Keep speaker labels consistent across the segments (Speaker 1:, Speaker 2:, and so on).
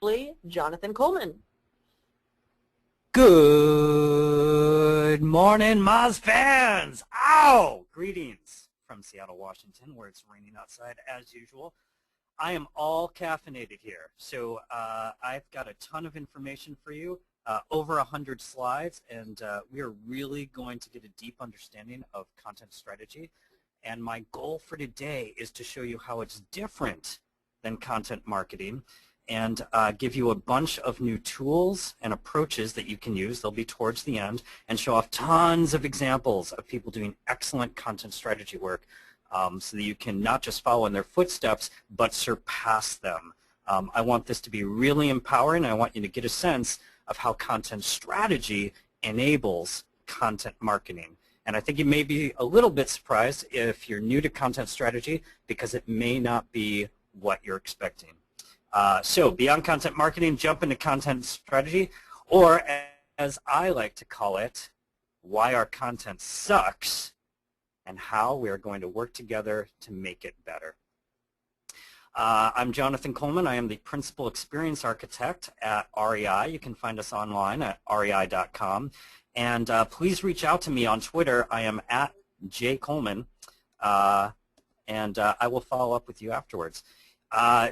Speaker 1: Jonathon Colman.
Speaker 2: Good morning, Moz fans! Ow! Greetings from Seattle, Washington, where it's raining outside as usual. I am all caffeinated here, so I've got a ton of information for you, over 100 slides, and we are really going to get a deep understanding of content strategy. And my goal for today is to show you how it's different than content marketing, and give you a bunch of new tools and approaches that you can use. They'll be towards the end, and show off tons of examples of people doing excellent content strategy work, so that you can not just follow in their footsteps, but surpass them. I want this to be really empowering. I want you to get a sense of how content strategy enables content marketing. And I think you may be a little bit surprised if you're new to content strategy, because it may not be what you're expecting. So beyond content marketing, jump into content strategy, or as I like to call it, why our content sucks and how we are going to work together to make it better. I'm Jonathon Colman. I am the Principal Experience Architect at REI. You can find us online at rei.com. And please reach out to me on Twitter. I am at jcoleman, and I will follow up with you afterwards.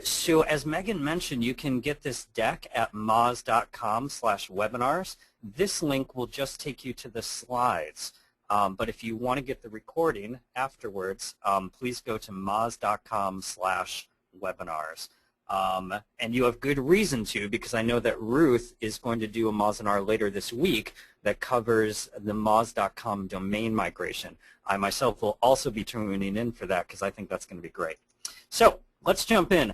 Speaker 2: So as Megan mentioned, you can get this deck at moz.com/webinars. This link will just take you to the slides. But if you want to get the recording afterwards, please go to moz.com/webinars. And you have good reason to, because I know that Ruth is going to do a Mozinar later this week that covers the moz.com domain migration. I myself will also be tuning in for that, because I think that's going to be great. So let's jump in.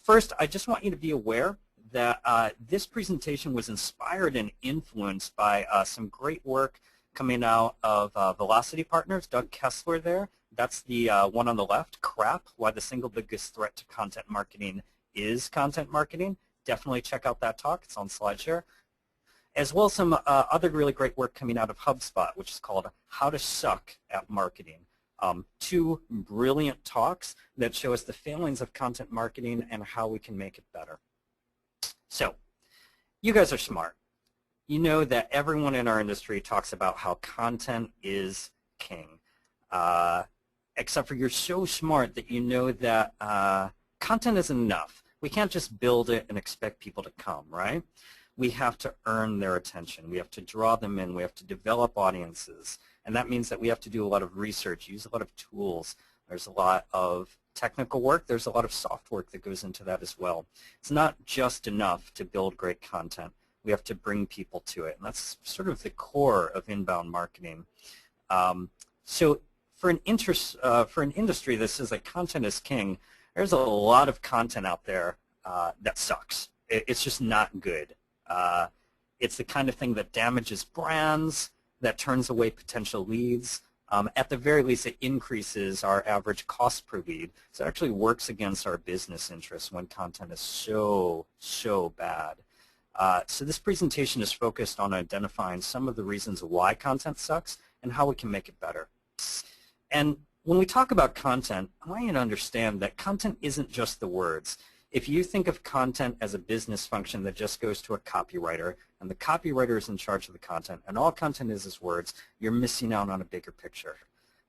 Speaker 2: First, I just want you to be aware that this presentation was inspired and influenced by some great work coming out of Velocity Partners, Doug Kessler there. That's the one on the left, Crap, Why the Single Biggest Threat to Content Marketing is Content Marketing. Definitely check out that talk. It's on SlideShare. As well as some other really great work coming out of HubSpot, which is called How to Suck at Marketing. Two brilliant talks that show us the failings of content marketing and how we can make it better. So, you guys are smart. You know that everyone in our industry talks about how content is king. Except for you're so smart that you know that content isn't enough. We can't just build it and expect people to come, right? We have to earn their attention. We have to draw them in. We have to develop audiences. And that means that we have to do a lot of research, use a lot of tools. There's a lot of technical work. There's a lot of soft work that goes into that as well. It's not just enough to build great content. We have to bring people to it. And that's sort of the core of inbound marketing. So for an industry that says that content is king, there's a lot of content out there that sucks. It's just not good. It's the kind of thing that damages brands, that turns away potential leads. At the very least, it increases our average cost per lead. So it actually works against our business interests when content is so bad. So this presentation is focused on identifying some of the reasons why content sucks and how we can make it better. And when we talk about content, I want you to understand that content isn't just the words. If you think of content as a business function that just goes to a copywriter, and the copywriter is in charge of the content, and all content is words, you're missing out on a bigger picture.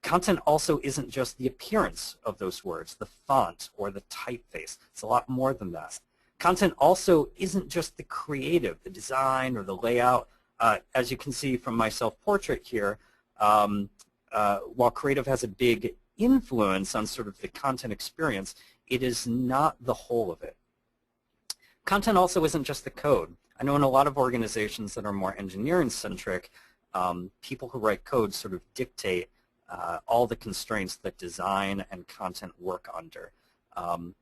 Speaker 2: Content also isn't just the appearance of those words, the font or the typeface. It's a lot more than that. Content also isn't just the creative, the design or the layout. As you can see from my self-portrait here, while creative has a big influence on sort of the content experience, it is not the whole of it. Content also isn't just the code. I know in a lot of organizations that are more engineering-centric, people who write code sort of dictate all the constraints that design and content work under.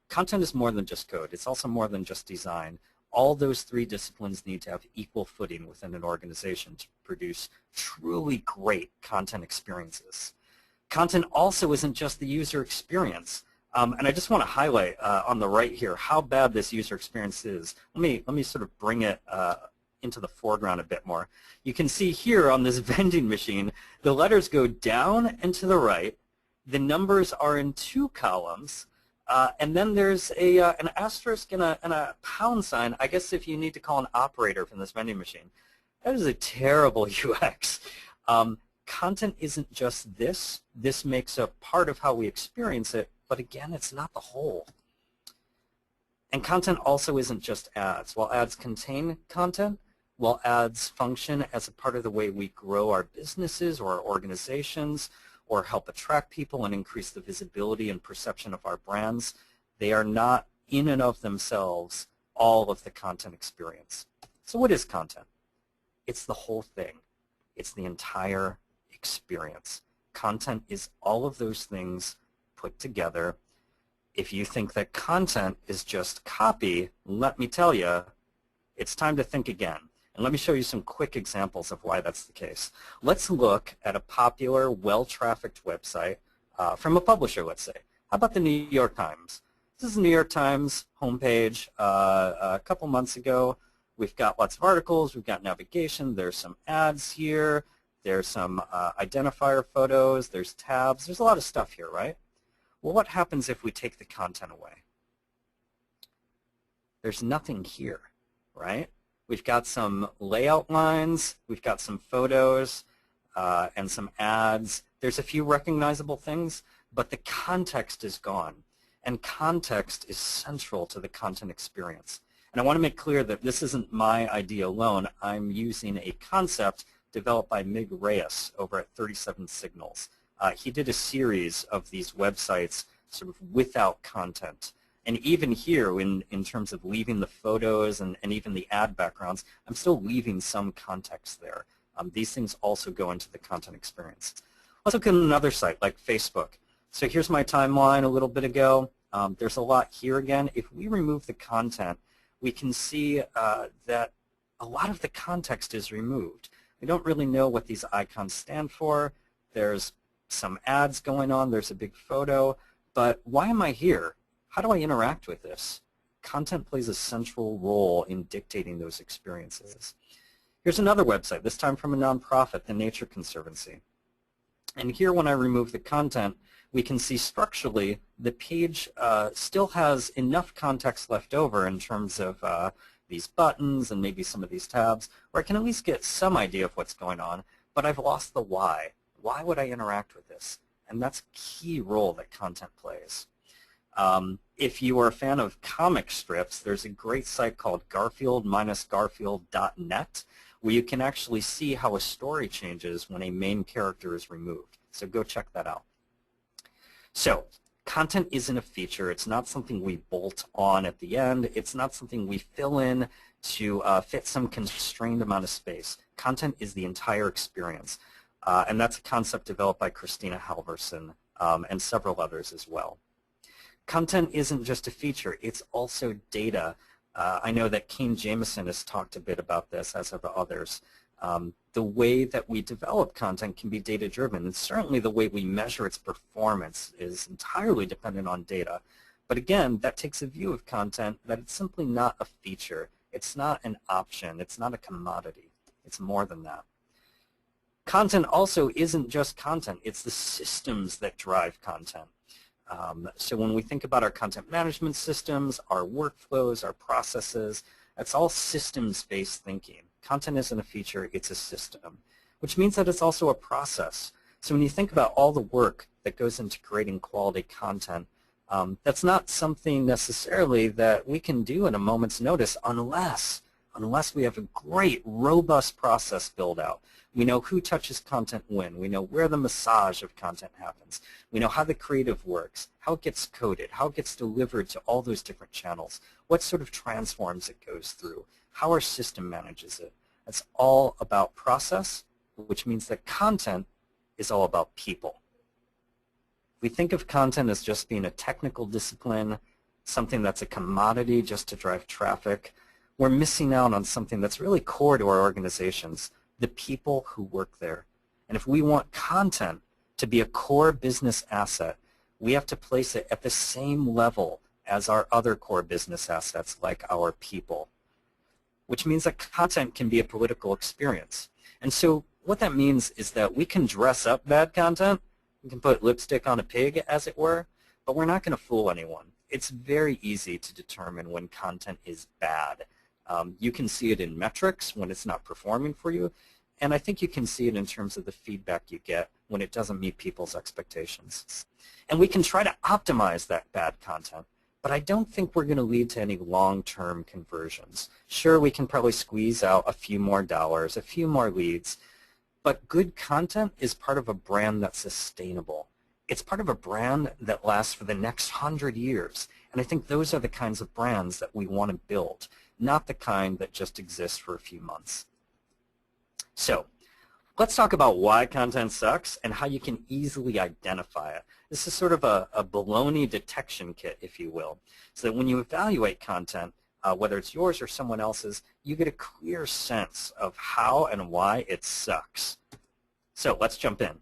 Speaker 2: Content is more than just code. It's also more than just design. All those three disciplines need to have equal footing within an organization to produce truly great content experiences. Content also isn't just the user experience. And I just want to highlight on the right here how bad this user experience is. Let me sort of bring it into the foreground a bit more. You can see here on this vending machine, the letters go down and to the right. The numbers are in 2 columns. And then there's an asterisk and a pound sign, I guess if you need to call an operator from this vending machine. That is a terrible UX. Content isn't just this. This makes a part of how we experience it, but again, it's not the whole. And content also isn't just ads. While ads contain content, while ads function as a part of the way we grow our businesses or our organizations or help attract people and increase the visibility and perception of our brands, they are not in and of themselves all of the content experience. So what is content? It's the whole thing. It's the entire experience. Content is all of those things put together. If you think that content is just copy, let me tell you, it's time to think again. And let me show you some quick examples of why that's the case. Let's look at a popular, well-trafficked website from a publisher, let's say. How about the New York Times? This is the New York Times homepage a couple months ago. We've got lots of articles. We've got navigation. There's some ads here. There's some identifier photos. There's tabs. There's a lot of stuff here, right? Well, what happens if we take the content away? There's nothing here, right? We've got some layout lines. We've got some photos and some ads. There's a few recognizable things, but the context is gone. And context is central to the content experience. And I want to make clear that this isn't my idea alone. I'm using a concept developed by Mig Reyes over at 37 Signals. He did a series of these websites sort of without content. And even here, in terms of leaving the photos and even the ad backgrounds, I'm still leaving some context there. These things also go into the content experience. Let's look at another site like Facebook. So here's my timeline a little bit ago. There's a lot here again. If we remove the content, we can see that a lot of the context is removed. We don't really know what these icons stand for. There's some ads going on. There's a big photo. But why am I here? How do I interact with this? Content plays a central role in dictating those experiences. Here's another website, this time from a nonprofit, the Nature Conservancy. And here, when I remove the content, we can see structurally the page still has enough context left over in terms of these buttons and maybe some of these tabs, where I can at least get some idea of what's going on, but I've lost the why. Why would I interact with this? And that's a key role that content plays. If you are a fan of comic strips, there's a great site called garfield-garfield.net where you can actually see how a story changes when a main character is removed. So go check that out. So content isn't a feature. It's not something we bolt on at the end. It's not something we fill in to fit some constrained amount of space. Content is the entire experience. And that's a concept developed by Christina Halverson and several others as well. Content isn't just a feature, it's also data. I know that Kane Jameson has talked a bit about this, as have others. The way that we develop content can be data-driven, and certainly the way we measure its performance is entirely dependent on data. But again, that takes a view of content that it's simply not a feature. It's not an option. It's not a commodity. It's more than that. Content also isn't just content. It's the systems that drive content. So when we think about our content management systems, our workflows, our processes, that's all systems-based thinking. Content isn't a feature, it's a system, which means that it's also a process. So when you think about all the work that goes into creating quality content, that's not something necessarily that we can do in a moment's notice unless we have a great, robust process built out. We know who touches content when. We know where the massage of content happens. We know how the creative works, how it gets coded, how it gets delivered to all those different channels, what sort of transforms it goes through, how our system manages it. It's all about process, which means that content is all about people. We think of content as just being a technical discipline, something that's a commodity just to drive traffic. We're missing out on something that's really core to our organizations, the people who work there. And if we want content to be a core business asset, we have to place it at the same level as our other core business assets like our people, which means that content can be a political experience. And so what that means is that we can dress up bad content, we can put lipstick on a pig, as it were, but we're not going to fool anyone. it's very easy to determine when content is bad. You can see it in metrics when it's not performing for you, and I think you can see it in terms of the feedback you get when it doesn't meet people's expectations. And we can try to optimize that bad content, but I don't think we're going to lead to any long-term conversions. Sure, we can probably squeeze out a few more dollars, a few more leads, but good content is part of a brand that's sustainable. It's part of a brand that lasts for the next 100 years. And I think those are the kinds of brands that we want to build, not the kind that just exists for a few months. So let's talk about why content sucks and how you can easily identify it. This is sort of a baloney detection kit, if you will, so that when you evaluate content, whether it's yours or someone else's, you get a clear sense of how and why it sucks. So let's jump in.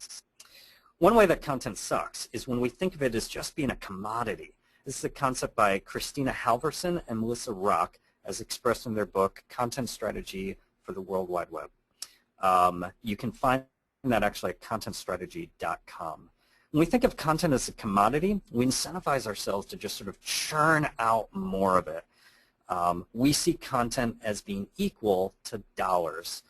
Speaker 2: One way that content sucks is when we think of it as just being a commodity. This is a concept by Christina Halverson and Melissa Rock, as expressed in their book, Content Strategy for the World Wide Web. You can find that actually at contentstrategy.com. When we think of content as a commodity, we incentivize ourselves to just sort of churn out more of it. We see content as being equal to dollars.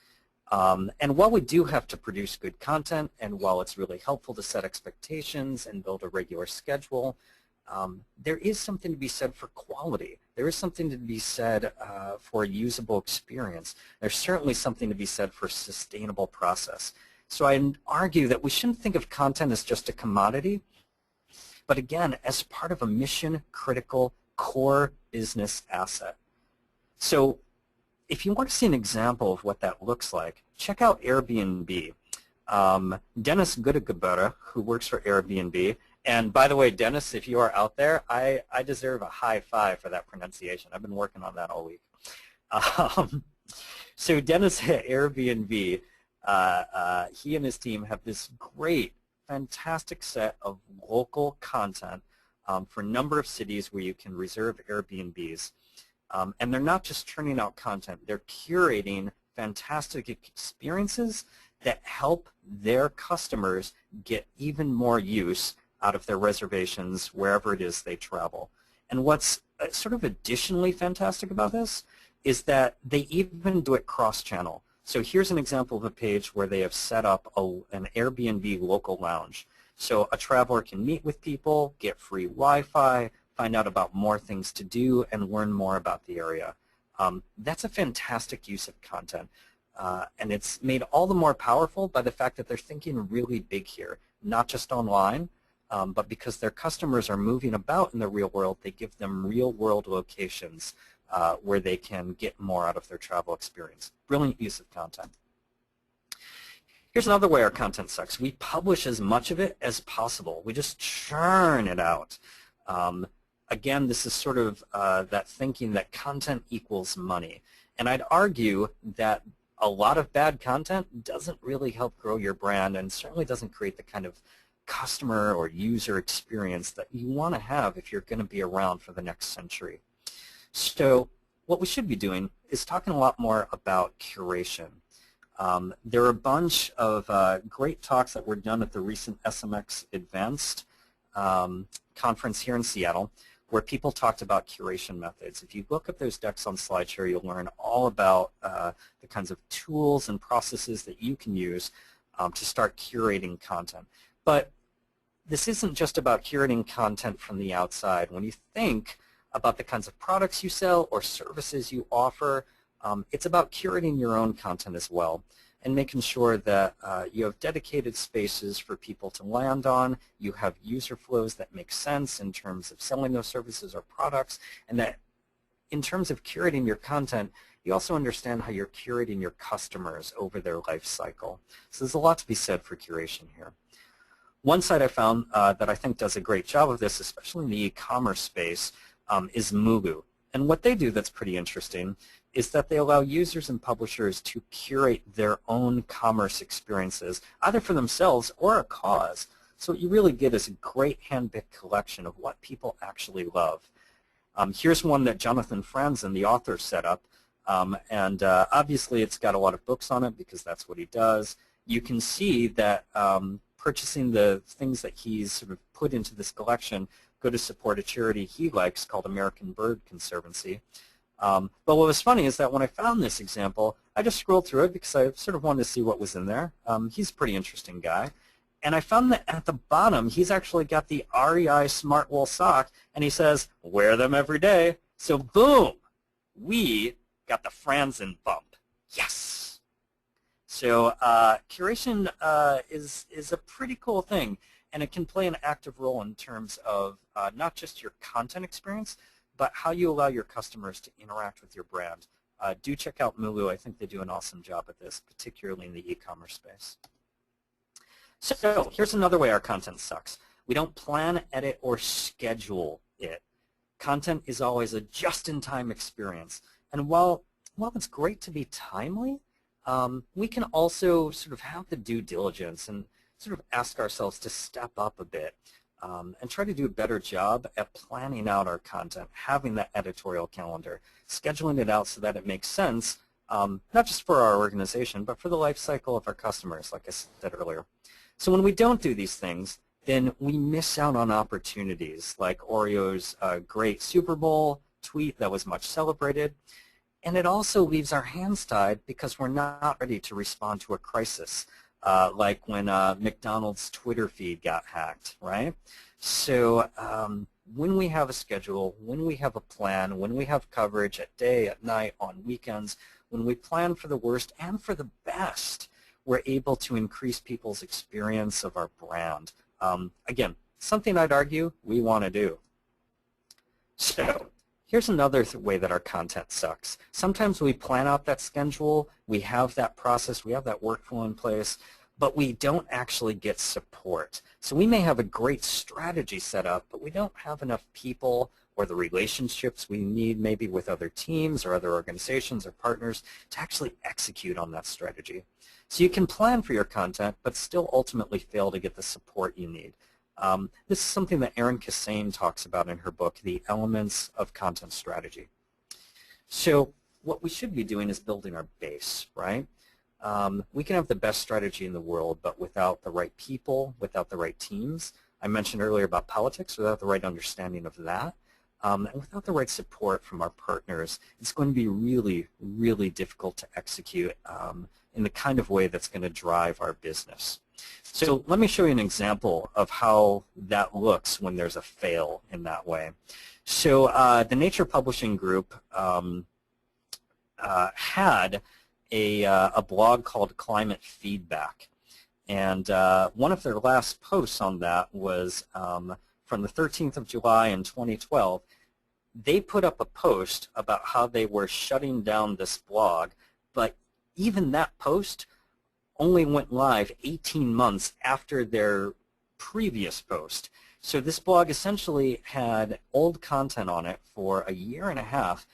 Speaker 2: And while we do have to produce good content, and while it's really helpful to set expectations and build a regular schedule, there is something to be said for quality. There is something to be said for a usable experience. There's certainly something to be said for a sustainable process. So I argue that we shouldn't think of content as just a commodity, but again, as part of a mission-critical core business asset. So if you want to see an example of what that looks like, check out Airbnb. Dennis Goodegabera, who works for Airbnb, and by the way, Dennis, if you are out there, I deserve a high five for that pronunciation. I've been working on that all week. So Dennis at Airbnb, he and his team have this great, fantastic set of local content for a number of cities where you can reserve Airbnbs. And they're not just churning out content, they're curating fantastic experiences that help their customers get even more use out of their reservations wherever it is they travel. And what's sort of additionally fantastic about this is that they even do it cross-channel. So here's an example of a page where they have set up an Airbnb local lounge. So a traveler can meet with people, get free Wi-Fi, find out about more things to do, and learn more about the area. That's a fantastic use of content. And it's made all the more powerful by the fact that they're thinking really big here, not just online, but because their customers are moving about in the real world, they give them real-world locations where they can get more out of their travel experience. Brilliant use of content. Here's another way our content sucks. We publish as much of it as possible. We just churn it out. Again, this is sort of that thinking that content equals money. And I'd argue that a lot of bad content doesn't really help grow your brand and certainly doesn't create the kind of customer or user experience that you want to have if you're going to be around for the next century. So what we should be doing is talking a lot more about curation. There are a bunch of great talks that were done at the recent SMX Advanced conference here in Seattle where people talked about curation methods. If you look up those decks on SlideShare, you'll learn all about the kinds of tools and processes that you can use to start curating content. But this isn't just about curating content from the outside. When you think about the kinds of products you sell or services you offer, it's about curating your own content as well and making sure that you have dedicated spaces for people to land on, you have user flows that make sense in terms of selling those services or products, and that in terms of curating your content, you also understand how you're curating your customers over their life cycle. So there's a lot to be said for curation here. One site I found that I think does a great job of this, especially in the e-commerce space, is Mugu. And what they do that's pretty interesting is that they allow users and publishers to curate their own commerce experiences, either for themselves or a cause. So what you really get is a great hand-picked collection of what people actually love. Here's one that Jonathon Colman, the author, set up. Obviously it's got a lot of books on it because that's what he does. You can see that purchasing the things that he's sort of put into this collection go to support a charity he likes called American Bird Conservancy. But what was funny is that when I found this example, I just scrolled through it because I sort of wanted to see what was in there. He's a pretty interesting guy. And I found that at the bottom, he's actually got the REI Smart Wool sock, and he says, wear them every day. So boom, we got the Franzen bump. Yes. So curation is a pretty cool thing, and it can play an active role in terms of not just your content experience, but how you allow your customers to interact with your brand. Do check out Mulu. I think they do an awesome job at this, particularly in the e-commerce space. So here's another way our content sucks. We don't plan, edit, or schedule it. Content is always a just-in-time experience. And while it's great to be timely, we can also sort of have the due diligence and sort of ask ourselves to step up a bit and try to do a better job at planning out our content, having that editorial calendar, scheduling it out so that it makes sense, not just for our organization, but for the life cycle of our customers, like I said earlier. So when we don't do these things, then we miss out on opportunities like Oreo's great Super Bowl tweet that was much celebrated. And it also leaves our hands tied because we're not ready to respond to a crisis, like when McDonald's Twitter feed got hacked, right? So when we have a schedule, when we have a plan, when we have coverage at day, at night, on weekends, when we plan for the worst and for the best, we're able to increase people's experience of our brand. Again, something I'd argue we want to do. So here's another way that our content sucks. Sometimes we plan out that schedule, we have that process, we have that workflow in place, but we don't actually get support. So we may have a great strategy set up, but we don't have enough people or the relationships we need maybe with other teams or other organizations or partners to actually execute on that strategy. So you can plan for your content, but still ultimately fail to get the support you need. This is something that Erin Kassane talks about in her book, The Elements of Content Strategy. So what we should be doing is building our base, right? We can have the best strategy in the world, but without the right people, without the right teams. I mentioned earlier about politics, without the right understanding of that. And without the right support from our partners, it's going to be really, really difficult to execute in the kind of way that's going to drive our business. So let me show you an example of how that looks when there's a fail in that way. So the Nature Publishing Group had a blog called Climate Feedback. And one of their last posts on that was from the 13th of July in 2012. They put up a post about how they were shutting down this blog, but even that post only went live 18 months after their previous post. So this blog essentially had old content on it for a year and a half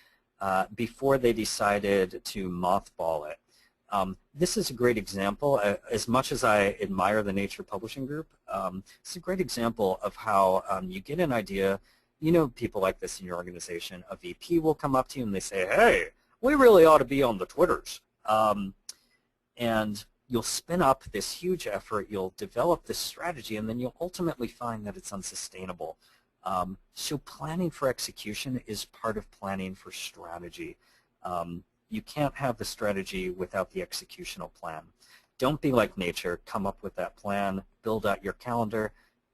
Speaker 2: before they decided to mothball it. This is a great example. As much as I admire the Nature Publishing Group, it's a great example of how you get an idea. You know people like this in your organization. A VP will come up to you and they say, hey, we really ought to be on the Twitters. And you'll spin up this huge effort, you'll develop this strategy, and then you'll ultimately find that it's unsustainable. So planning for execution is part of planning for strategy. You can't have the strategy without the executional plan. Don't be like nature. Come up with that plan, build out your calendar,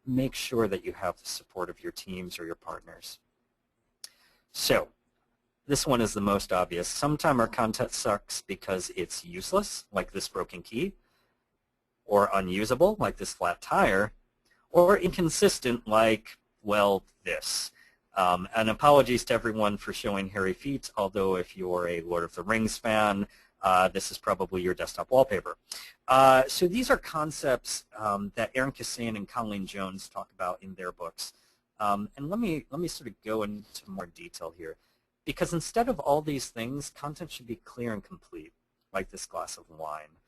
Speaker 2: make sure that you have the support of your teams or your partners. So this one is the most obvious. Sometimes our content sucks because it's useless, like this broken key, or unusable, like this flat tire, or inconsistent, like, well, this. And apologies to everyone for showing hairy feet, although if you're a Lord of the Rings fan, this is probably your desktop wallpaper. So these are concepts that Erin Kassane and Colleen Jones talk about in their books. And let me sort of go into more detail here. Because instead of all these things, content should be clear and complete, like this glass of wine.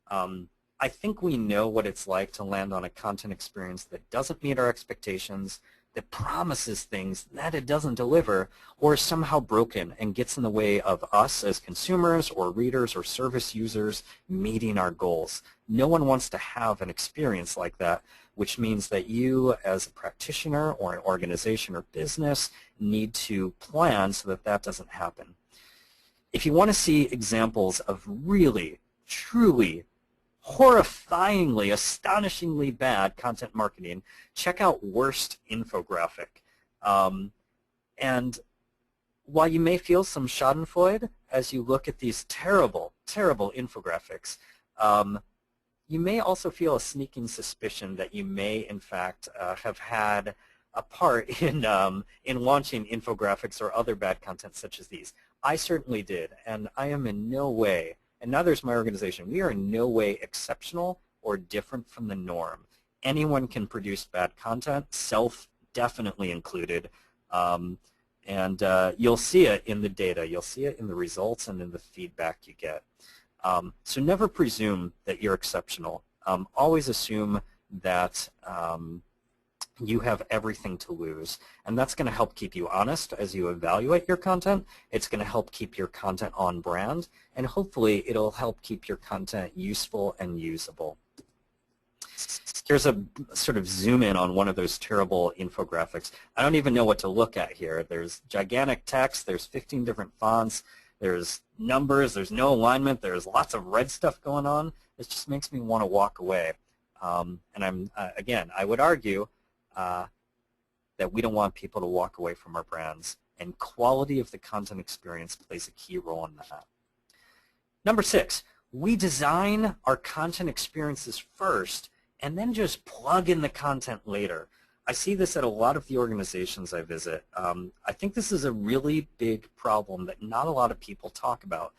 Speaker 2: I think we know what it's like to land on a content experience that doesn't meet our expectations, that promises things that it doesn't deliver, or is somehow broken and gets in the way of us as consumers or readers or service users meeting our goals. No one wants to have an experience like that, which means that you as a practitioner or an organization or business need to plan so that that doesn't happen. If you want to see examples of really, truly, horrifyingly, astonishingly bad content marketing, check out Worst Infographic. And while you may feel some schadenfreude as you look at these terrible, terrible infographics, you may also feel a sneaking suspicion that you may, in fact, have had a part in launching infographics or other bad content such as these. I certainly did, and I am in no way, and neither is my organization, we are in no way exceptional or different from the norm. Anyone can produce bad content, self definitely included, and you'll see it in the data, you'll see it in the results and in the feedback you get. So never presume that you're exceptional. Always assume that you have everything to lose, and that's going to help keep you honest as you evaluate your content. It's going to help keep your content on brand, and hopefully it'll help keep your content useful and usable. Here's a sort of zoom in on one of those terrible infographics. I don't even know what to look at here. There's gigantic text, there's 15 different fonts, there's numbers, there's no alignment, there's lots of red stuff going on. This just makes me want to walk away. And again, I would argue that we don't want people to walk away from our brands, and quality of the content experience plays a key role in that. Number 6, we design our content experiences first and then just plug in the content later. I see this at a lot of the organizations I visit. I think this is a really big problem that not a lot of people talk about.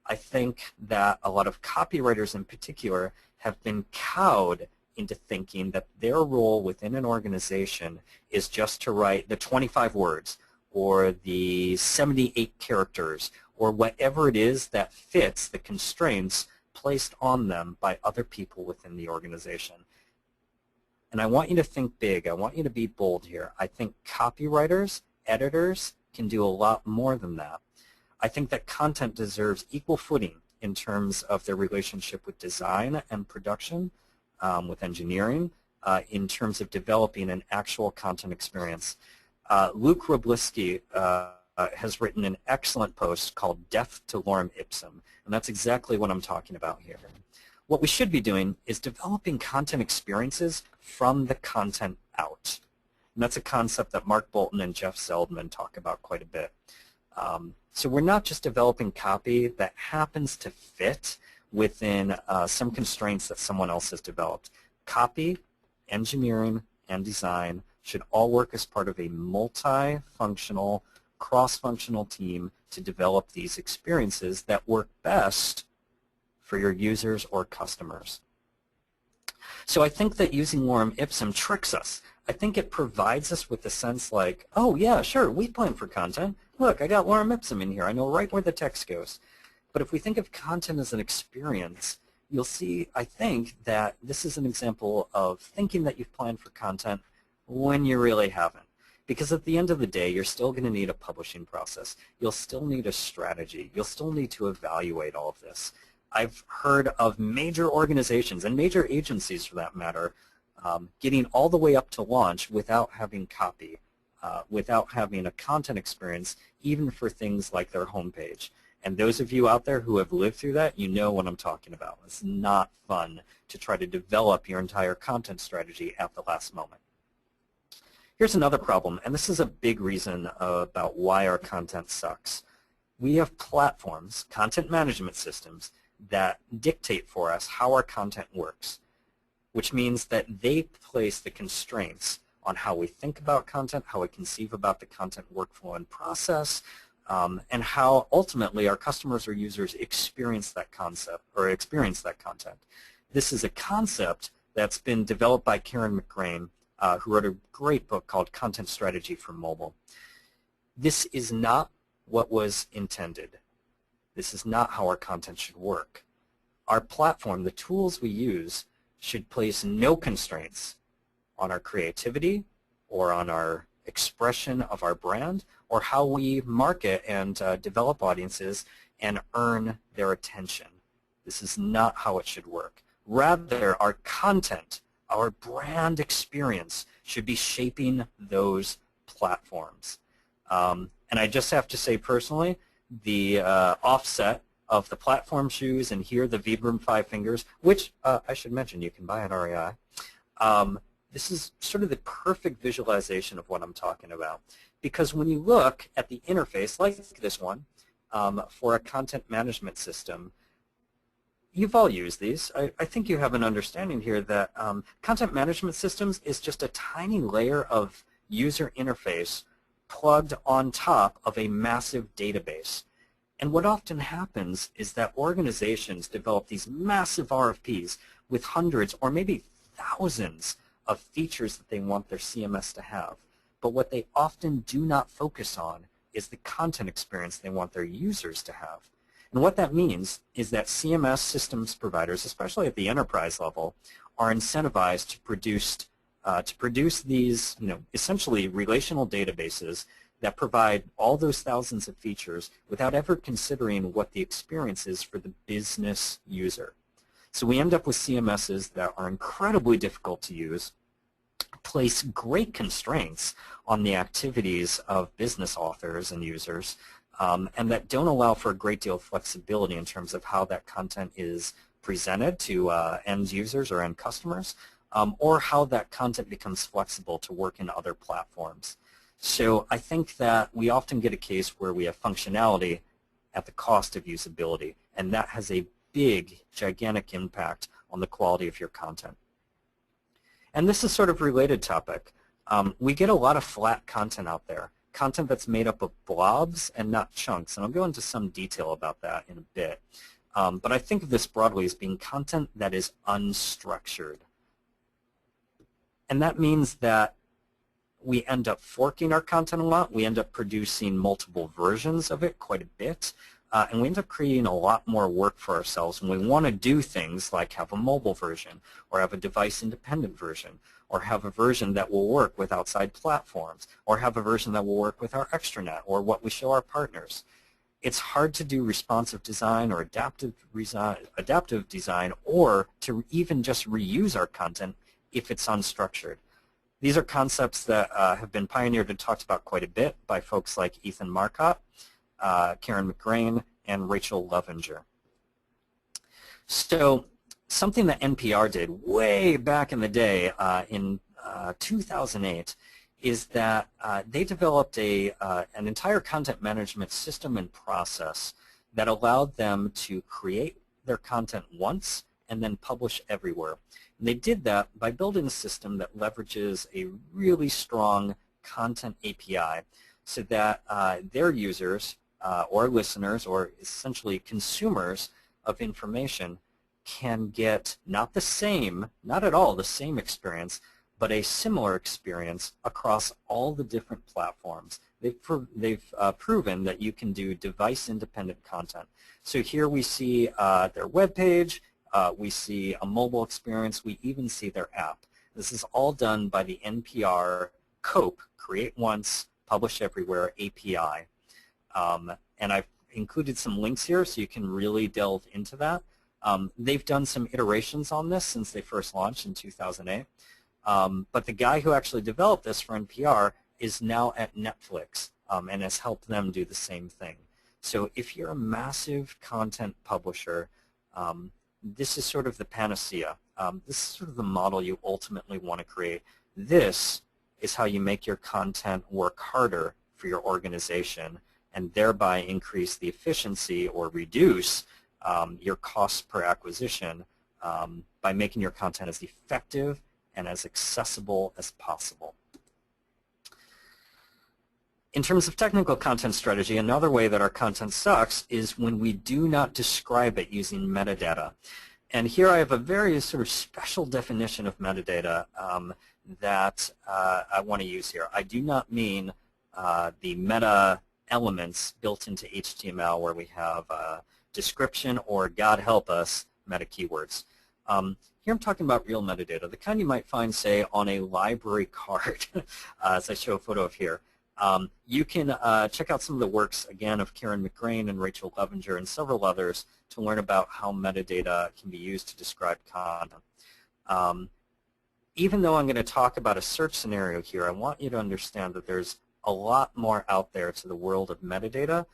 Speaker 2: I think that a lot of copywriters in particular have been cowed into thinking that their role within an organization is just to write the 25 words or the 78 characters or whatever it is that fits the constraints placed on them by other people within the organization. And I want you to think big. I want you to be bold here. I think copywriters, editors can do a lot more than that. I think that content deserves equal footing in terms of their relationship with design and production, with engineering, in terms of developing an actual content experience. Luke Wroblewski has written an excellent post called Death to Lorem Ipsum, and that's exactly what I'm talking about here. What we should be doing is developing content experiences from the content out. And that's a concept that Mark Bolton and Jeff Zeldman talk about quite a bit. So we're not just developing copy that happens to fit within some constraints that someone else has developed. Copy, engineering, and design should all work as part of a multi-functional, cross-functional team to develop these experiences that work best for your users or customers. So I think that using lorem ipsum tricks us. I think it provides us with the sense like, oh yeah, sure, we plan for content. Look, I got lorem ipsum in here. I know right where the text goes. But if we think of content as an experience, you'll see, I think, that this is an example of thinking that you've planned for content when you really haven't. Because at the end of the day, you're still going to need a publishing process. You'll still need a strategy. You'll still need to evaluate all of this. I've heard of major organizations and major agencies, for that matter, getting all the way up to launch without having copy, without having a content experience, even for things like their homepage. And those of you out there who have lived through that, you know what I'm talking about. It's not fun to try to develop your entire content strategy at the last moment. Here's another problem, and this is a big reason about why our content sucks. We have platforms, content management systems, that dictate for us how our content works, which means that they place the constraints on how we think about content, how we conceive about the content workflow and process, and how ultimately our customers or users experience that concept or experience that content. This is a concept that's been developed by Karen McGrain, who wrote a great book called Content Strategy for Mobile. This is not what was intended. This is not how our content should work. Our platform, the tools we use, should place no constraints on our creativity or on our expression of our brand or how we market and develop audiences and earn their attention. This is not how it should work. Rather, our content Our brand experience should be shaping those platforms. And I just have to say personally, the offset of the platform shoes and here the Vibram 5 fingers, which I should mention you can buy at REI. This is sort of the perfect visualization of what I'm talking about. Because when you look at the interface, like this one, for a content management system, you've all used these. I think you have an understanding here that content management systems is just a tiny layer of user interface plugged on top of a massive database. And what often happens is that organizations develop these massive RFPs with hundreds or maybe thousands of features that they want their CMS to have. But what they often do not focus on is the content experience they want their users to have. And what that means is that CMS systems providers, especially at the enterprise level, are incentivized to produce these, essentially relational databases that provide all those thousands of features without ever considering what the experience is for the business user. So we end up with CMSs that are incredibly difficult to use, place great constraints on the activities of business authors and users, and that don't allow for a great deal of flexibility in terms of how that content is presented to end users or end customers, or how that content becomes flexible to work in other platforms. So I think that we often get a case where we have functionality at the cost of usability, and that has a big, gigantic impact on the quality of your content. And this is sort of a related topic. We get a lot of flat content out there, content that's made up of blobs and not chunks, and I'll go into some detail about that in a bit. But I think of this broadly as being content that is unstructured. And that means that we end up forking our content a lot. We end up producing multiple versions of it quite a bit. And we end up creating a lot more work for ourselves when we want to do things like have a mobile version or have a device-independent version or have a version that will work with outside platforms or have a version that will work with our extranet or what we show our partners. It's hard to do responsive design or adaptive design or to even just reuse our content if it's unstructured. These are concepts that have been pioneered and talked about quite a bit by folks like Ethan Marcotte, Karen McGrain, and Rachel Levinger. So something that NPR did way back in the day in 2008 is that they developed an entire content management system and process that allowed them to create their content once and then publish everywhere. And they did that by building a system that leverages a really strong content API so that their users or listeners or essentially consumers of information can get not at all the same experience, but a similar experience across all the different platforms. They've proven that you can do device-independent content. So here we see their web page, we see a mobile experience, we even see their app. This is all done by the NPR COPE, Create Once, Publish Everywhere API. And I've included some links here so you can really delve into that. They've done some iterations on this since they first launched in 2008. But the guy who actually developed this for NPR is now at Netflix and has helped them do the same thing. So if you're a massive content publisher, this is sort of the panacea. This is sort of the model you ultimately want to create. This is how you make your content work harder for your organization and thereby increase the efficiency or reduce your costs per acquisition by making your content as effective and as accessible as possible. In terms of technical content strategy, another way that our content sucks is when we do not describe it using metadata. And here I have a very sort of special definition of metadata that I want to use here. I do not mean the meta elements built into HTML where we have description or, God help us, meta keywords. Here I'm talking about real metadata, the kind you might find, say, on a library card, as I show a photo of here. You can check out some of the works, again, of Karen McGrain and Rachel Levinger and several others to learn about how metadata can be used to describe content. even though I'm going to talk about a search scenario here, I want you to understand that there's a lot more out there to the world of metadata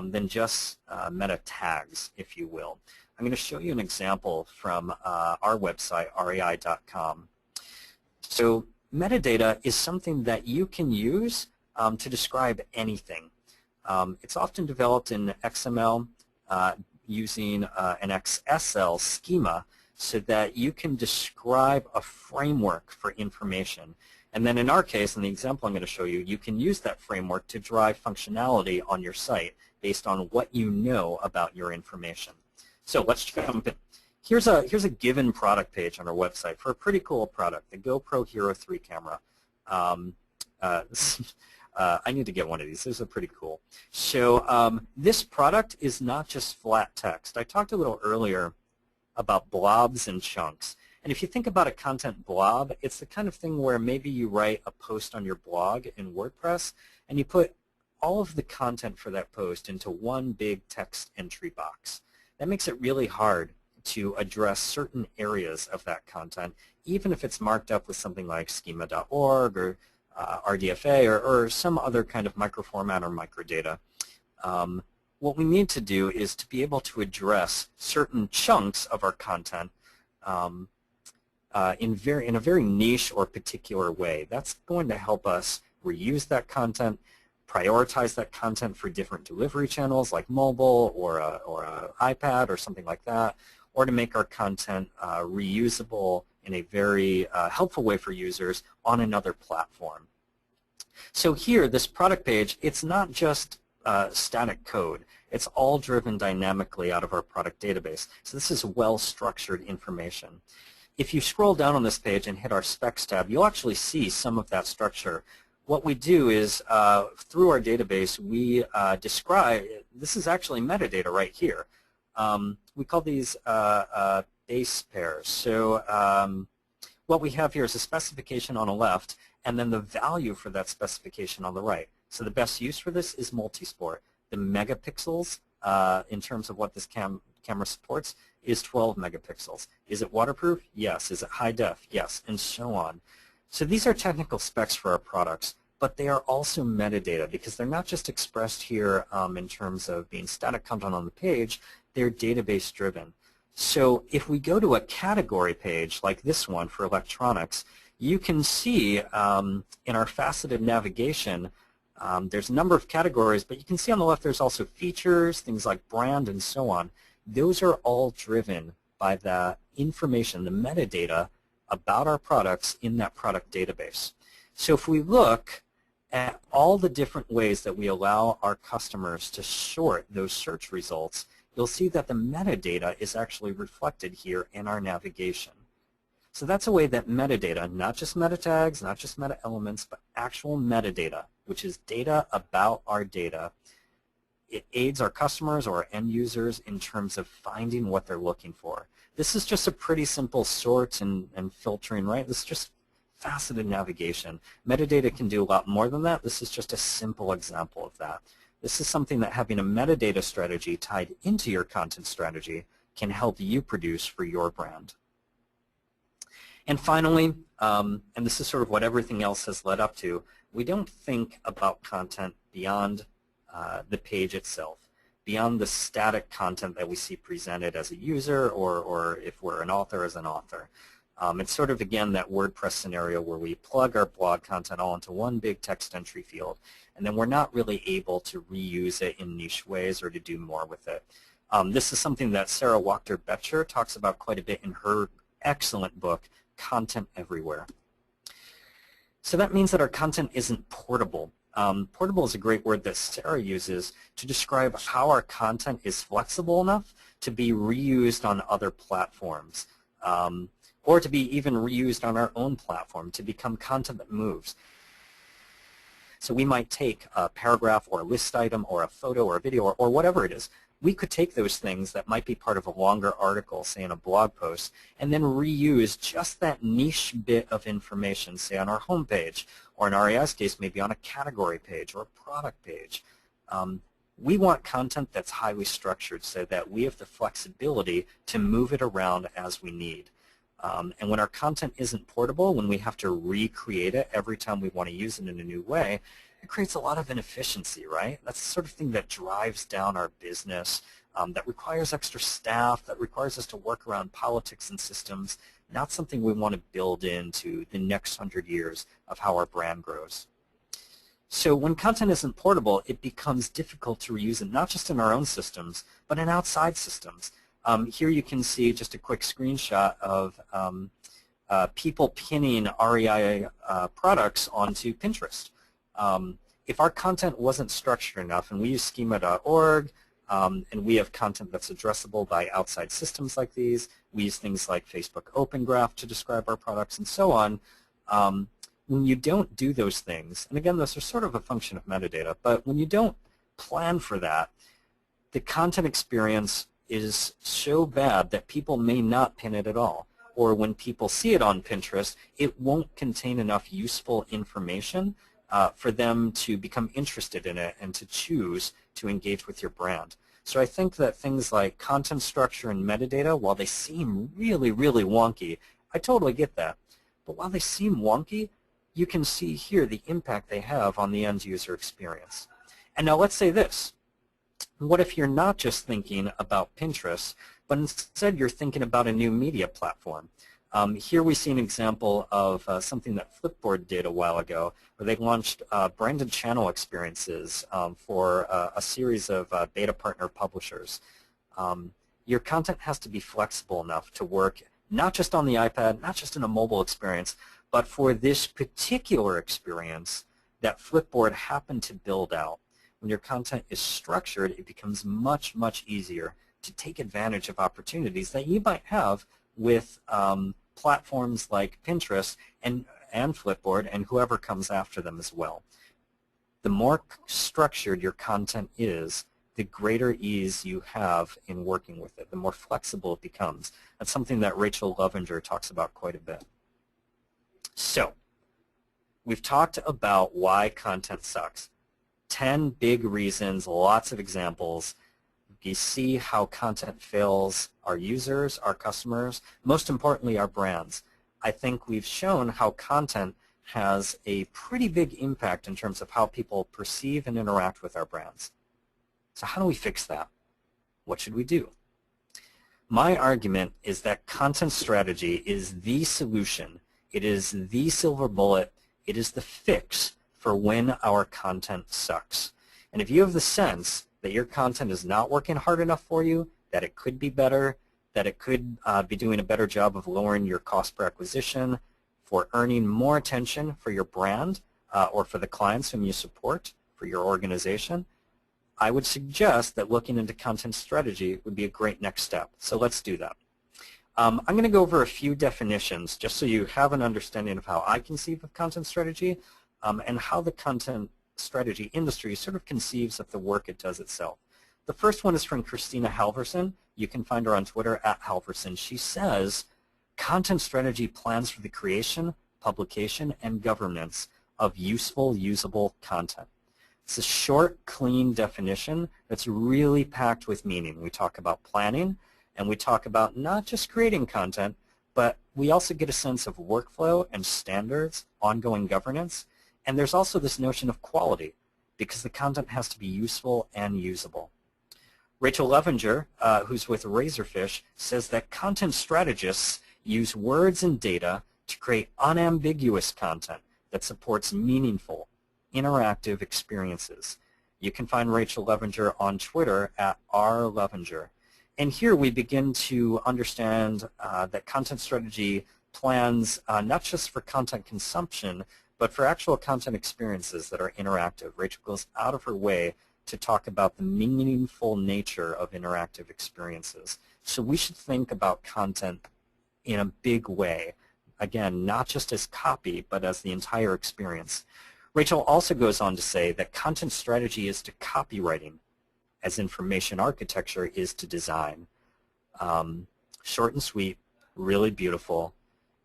Speaker 2: than just meta tags, if you will. I'm going to show you an example from our website, rei.com. So metadata is something that you can use to describe anything. It's often developed in XML using an XSL schema so that you can describe a framework for information. And then in our case, in the example I'm going to show you, you can use that framework to drive functionality on your site based on what you know about your information. So let's jump in. Here's a given product page on our website for a pretty cool product, the GoPro Hero 3 camera. I need to get one of these. These are pretty cool. So this product is not just flat text. I talked a little earlier about blobs and chunks. And if you think about a content blob, it's the kind of thing where maybe you write a post on your blog in WordPress and you put all of the content for that post into one big text entry box. That makes it really hard to address certain areas of that content, even if it's marked up with something like schema.org or RDFA or some other kind of microformat or microdata. What we need to do is to be able to address certain chunks of our content in a very niche or particular way. That's going to help us reuse that content, prioritize that content for different delivery channels like mobile or a iPad or something like that, or to make our content reusable in a very helpful way for users on another platform. So here, this product page, it's not just static code. It's all driven dynamically out of our product database. So this is well-structured information. If you scroll down on this page and hit our specs tab, you'll actually see some of that structure. What we do is, through our database, we describe, this is actually metadata right here. We call these base pairs. So what we have here is a specification on the left, and then the value for that specification on the right. So the best use for this is multisport. The megapixels, in terms of what this camera supports, is 12 megapixels. Is it waterproof? Yes. Is it high def? Yes, and so on. So these are technical specs for our products, but they are also metadata because they're not just expressed here in terms of being static content on the page, they're database driven. So if we go to a category page like this one for electronics, you can see in our faceted navigation, there's a number of categories, but you can see on the left there's also features, things like brand and so on. Those are all driven by the information, the metadata about our products in that product database. So if we look at all the different ways that we allow our customers to sort those search results, you'll see that the metadata is actually reflected here in our navigation. So that's a way that metadata, not just meta tags, not just meta elements, but actual metadata, which is data about our data, it aids our customers or our end users in terms of finding what they're looking for. This is just a pretty simple sort and filtering, right? This is just faceted navigation. Metadata can do a lot more than that. This is just a simple example of that. This is something that having a metadata strategy tied into your content strategy can help you produce for your brand. And finally, and this is sort of what everything else has led up to, we don't think about content beyond the page itself, beyond the static content that we see presented as a user or if we're an author as an author. It's sort of, again, that WordPress scenario where we plug our blog content all into one big text entry field, and then we're not really able to reuse it in niche ways or to do more with it. This is something that Sarah Wachter-Betcher talks about quite a bit in her excellent book, Content Everywhere. So that means that our content isn't portable. Portable is a great word that Sarah uses to describe how our content is flexible enough to be reused on other platforms, or to be even reused on our own platform to become content that moves. So we might take a paragraph or a list item or a photo or a video or whatever it is. We could take those things that might be part of a longer article, say in a blog post, and then reuse just that niche bit of information, say on our homepage, or in REI's case, maybe on a category page or a product page. We want content that's highly structured so that we have the flexibility to move it around as we need. And when our content isn't portable, when we have to recreate it every time we want to use it in a new way, it creates a lot of inefficiency, right? That's the sort of thing that drives down our business, that requires extra staff, that requires us to work around politics and systems, not something we want to build into the next 100 years of how our brand grows. So when content isn't portable, it becomes difficult to reuse it, not just in our own systems, but in outside systems. Here you can see just a quick screenshot of people pinning REI products onto Pinterest. If our content wasn't structured enough, and we use schema.org, and we have content that's addressable by outside systems like these, we use things like Facebook Open Graph to describe our products and so on. When you don't do those things, and again, those are sort of a function of metadata, but when you don't plan for that, the content experience is so bad that people may not pin it at all. Or when people see it on Pinterest, it won't contain enough useful information for them to become interested in it and to choose to engage with your brand. So I think that things like content structure and metadata, while they seem really, really wonky, I totally get that. But while they seem wonky, you can see here the impact they have on the end user experience. And now let's say this. What if you're not just thinking about Pinterest, but instead you're thinking about a new media platform? Here we see an example of something that Flipboard did a while ago, where they launched branded channel experiences for a series of beta partner publishers. Your content has to be flexible enough to work not just on the iPad, not just in a mobile experience, but for this particular experience that Flipboard happened to build out. When your content is structured, it becomes much, much easier to take advantage of opportunities that you might have with platforms like Pinterest and Flipboard and whoever comes after them as well. The more structured your content is, the greater ease you have in working with it, the more flexible it becomes. That's something that Rachel Lovinger talks about quite a bit. So, we've talked about why content sucks. 10 big reasons, lots of examples. You see how content fails our users, our customers, most importantly our brands. I think we've shown how content has a pretty big impact in terms of how people perceive and interact with our brands. So how do we fix that? What should we do? My argument is that content strategy is the solution. It is the silver bullet. It is the fix for when our content sucks. And if you have the sense that your content is not working hard enough for you, that it could be better, that it could be doing a better job of lowering your cost per acquisition, for earning more attention for your brand or for the clients whom you support, for your organization, I would suggest that looking into content strategy would be a great next step. So let's do that. I'm going to go over a few definitions just so you have an understanding of how I conceive of content strategy and how the content strategy industry sort of conceives of the work it does itself. The first one is from Christina Halverson. You can find her on Twitter at Halverson. She says, content strategy plans for the creation, publication, and governance of useful, usable content. It's a short, clean definition that's really packed with meaning. We talk about planning, and we talk about not just creating content, but we also get a sense of workflow and standards, ongoing governance, and there's also this notion of quality, because the content has to be useful and usable. Rachel Lovinger, who's with Razorfish, says that content strategists use words and data to create unambiguous content that supports meaningful, interactive experiences. You can find Rachel Lovinger on Twitter at rlovinger. And here we begin to understand that content strategy plans not just for content consumption, but for actual content experiences that are interactive. Rachel goes out of her way to talk about the meaningful nature of interactive experiences. So we should think about content in a big way. Again, not just as copy, but as the entire experience. Rachel also goes on to say that content strategy is to copywriting as information architecture is to design. Short and sweet, really beautiful.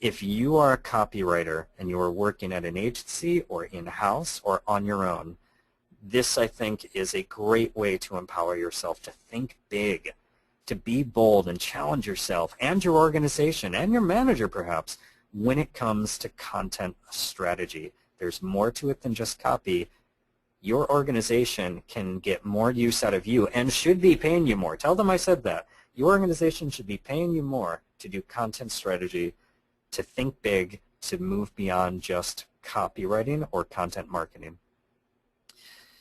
Speaker 2: If you are a copywriter and you are working at an agency or in-house or on your own, this, I think, is a great way to empower yourself to think big, to be bold and challenge yourself and your organization and your manager perhaps when it comes to content strategy. There's more to it than just copy. Your organization can get more use out of you and should be paying you more. Tell them I said that. Your organization should be paying you more to do content strategy, to think big, to move beyond just copywriting or content marketing.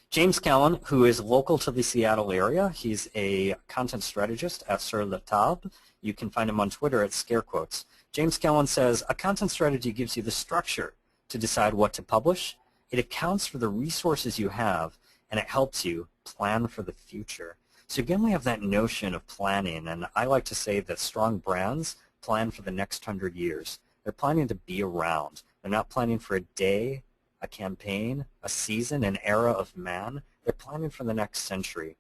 Speaker 2: James Callan, who is local to the Seattle area, he's a content strategist at Sur La Table. You can find him on Twitter at Scarequotes. James Callan says, a content strategy gives you the structure to decide what to publish. It accounts for the resources you have, and it helps you plan for the future. So again, we have that notion of planning, and I like to say that strong brands plan for the next 100 years. They're planning to be around. They're not planning for a day, a campaign, a season, an era of man. They're planning for the next century.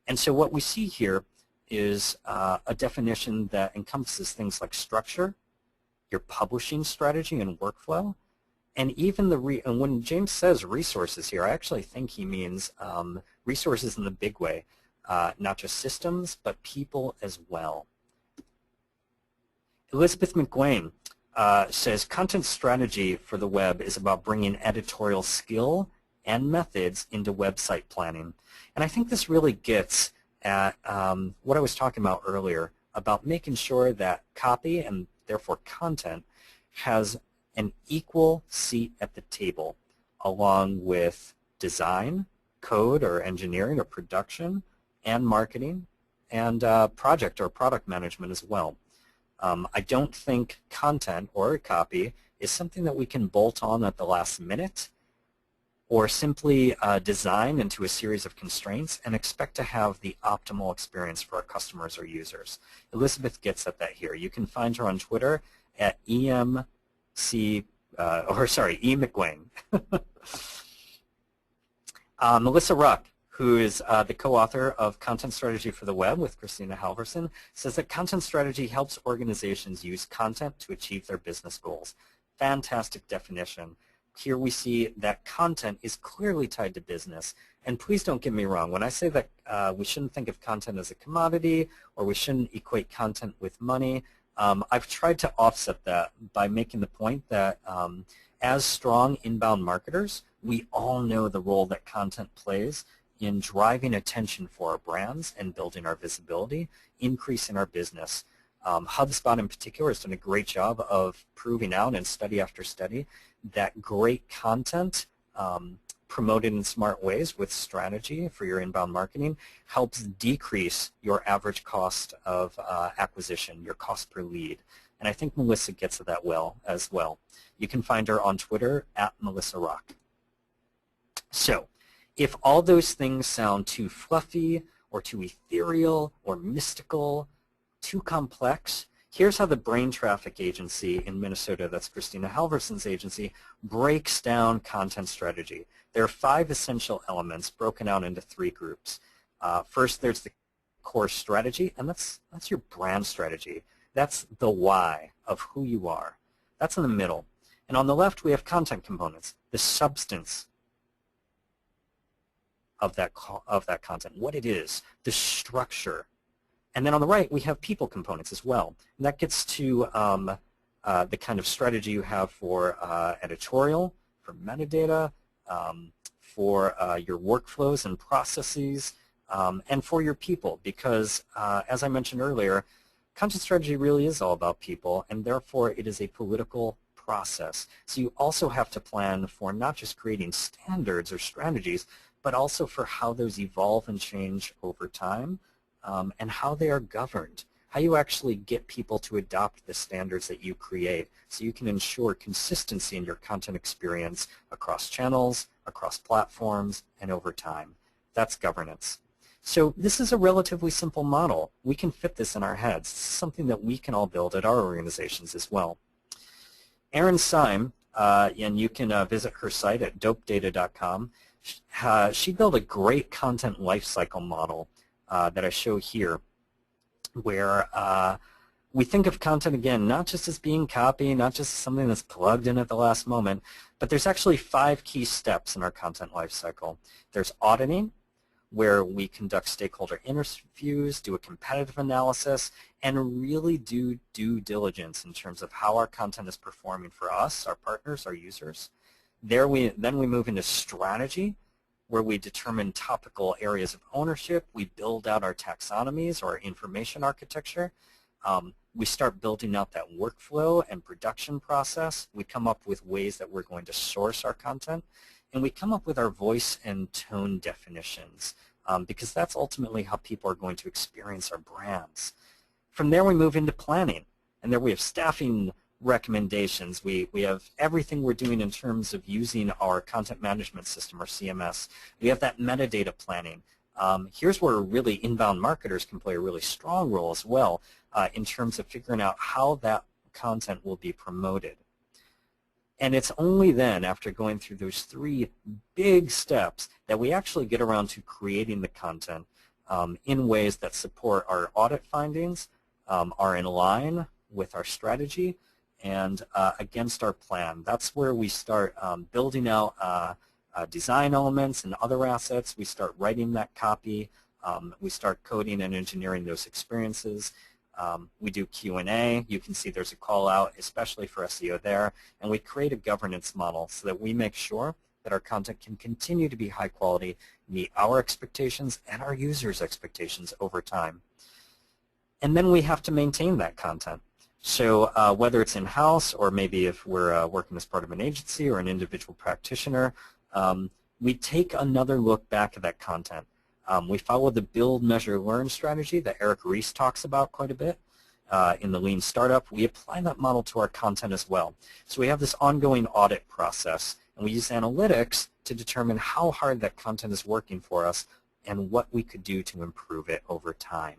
Speaker 2: And so what we see here is a definition that encompasses things like structure, your publishing strategy and workflow, and even and when James says resources here, I actually think he means resources in the big way, not just systems, but people as well. Elizabeth McGuane says content strategy for the web is about bringing editorial skill and methods into website planning. And I think this really gets at what I was talking about earlier about making sure that copy and therefore content has an equal seat at the table along with design, code or engineering or production, and marketing, and project or product management as well. I don't think content or copy is something that we can bolt on at the last minute or simply design into a series of constraints and expect to have the optimal experience for our customers or users. Elizabeth gets at that here. You can find her on Twitter at E.McGuane. Melissa Ruck, who is the co-author of Content Strategy for the Web with Christina Halverson, says that content strategy helps organizations use content to achieve their business goals. Fantastic definition. Here we see that content is clearly tied to business. And please don't get me wrong. When I say that we shouldn't think of content as a commodity or we shouldn't equate content with money, I've tried to offset that by making the point that as strong inbound marketers, we all know the role that content plays in driving attention for our brands and building our visibility, increasing our business. HubSpot in particular has done a great job of proving out in study after study that great content promoted in smart ways with strategy for your inbound marketing helps decrease your average cost of acquisition, your cost per lead. And I think Melissa gets at that well as well. You can find her on Twitter at Melissa Rock. So if all those things sound too fluffy or too ethereal or mystical, too complex, here's how the Brain Traffic Agency in Minnesota, that's Christina Halverson's agency, breaks down content strategy. There are 5 essential elements broken out into 3 groups. First, there's the core strategy, and that's your brand strategy. That's the why of who you are. That's in the middle. And on the left, we have content components, the substance of that content, what it is, the structure. And then on the right, we have people components as well. And that gets to the kind of strategy you have for editorial, for metadata, for your workflows and processes, and for your people. Because as I mentioned earlier, content strategy really is all about people, and therefore it is a political process. So you also have to plan for not just creating standards or strategies, but also for how those evolve and change over time, and how they are governed, how you actually get people to adopt the standards that you create so you can ensure consistency in your content experience across channels, across platforms, and over time. That's governance. So this is a relatively simple model. We can fit this in our heads. This is something that we can all build at our organizations as well. Erin Syme, and you can visit her site at dopedata.com. She built a great content lifecycle model that I show here, where we think of content, again, not just as being copy, not just something that's plugged in at the last moment, but there's actually 5 key steps in our content lifecycle. There's auditing, where we conduct stakeholder interviews, do a competitive analysis, and really do due diligence in terms of how our content is performing for us, our partners, our users. Then we move into strategy, where we determine topical areas of ownership. We build out our taxonomies or our information architecture. We start building out that workflow and production process. We come up with ways that we're going to source our content. And we come up with our voice and tone definitions because that's ultimately how people are going to experience our brands. From there, we move into planning. And there we have staffing recommendations. We have everything we're doing in terms of using our content management system, or CMS. We have that metadata planning. Here's where really inbound marketers can play a really strong role as well in terms of figuring out how that content will be promoted. And it's only then, after going through those 3 big steps, that we actually get around to creating the content in ways that support our audit findings, are in line with our strategy, and against our plan. That's where we start building out design elements and other assets. We start writing that copy. We start coding and engineering those experiences. We do Q&A. You can see there's a call out, especially for SEO there. And we create a governance model so that we make sure that our content can continue to be high quality, meet our expectations and our users' expectations over time. And then we have to maintain that content. So whether it's in-house, or maybe if we're working as part of an agency or an individual practitioner, we take another look back at that content. We follow the build, measure, learn strategy that Eric Ries talks about quite a bit in the Lean Startup. We apply that model to our content as well. So we have this ongoing audit process, and we use analytics to determine how hard that content is working for us and what we could do to improve it over time.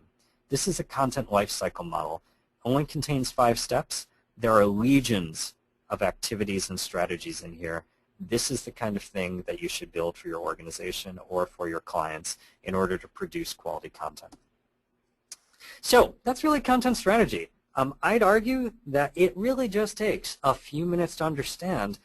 Speaker 2: This is a content lifecycle model. It only contains 5 steps. There are legions of activities and strategies in here. This is the kind of thing that you should build for your organization or for your clients in order to produce quality content. So that's really content strategy. I'd argue that it really just takes a few minutes to understand,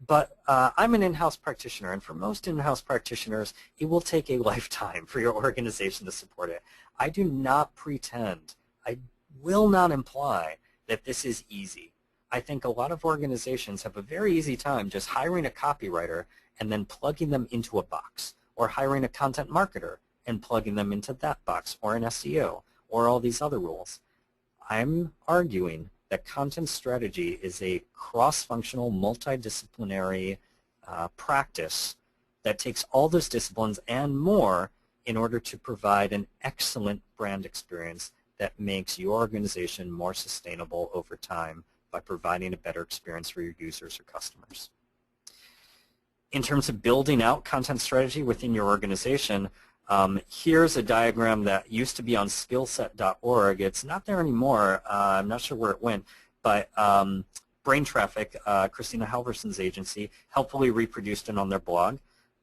Speaker 2: but I'm an in-house practitioner, and for most in-house practitioners, it will take a lifetime for your organization to support it. I do not pretend, I will not imply that this is easy. I think a lot of organizations have a very easy time just hiring a copywriter and then plugging them into a box, or hiring a content marketer and plugging them into that box, or an SEO, or all these other roles. I'm arguing that content strategy is a cross-functional, multidisciplinary practice that takes all those disciplines and more in order to provide an excellent brand experience that makes your organization more sustainable over time by providing a better experience for your users or customers. In terms of building out content strategy within your organization, here's a diagram that used to be on skillset.org. It's not there anymore. I'm not sure where it went, but Brain Traffic, Christina Halverson's agency, helpfully reproduced it on their blog.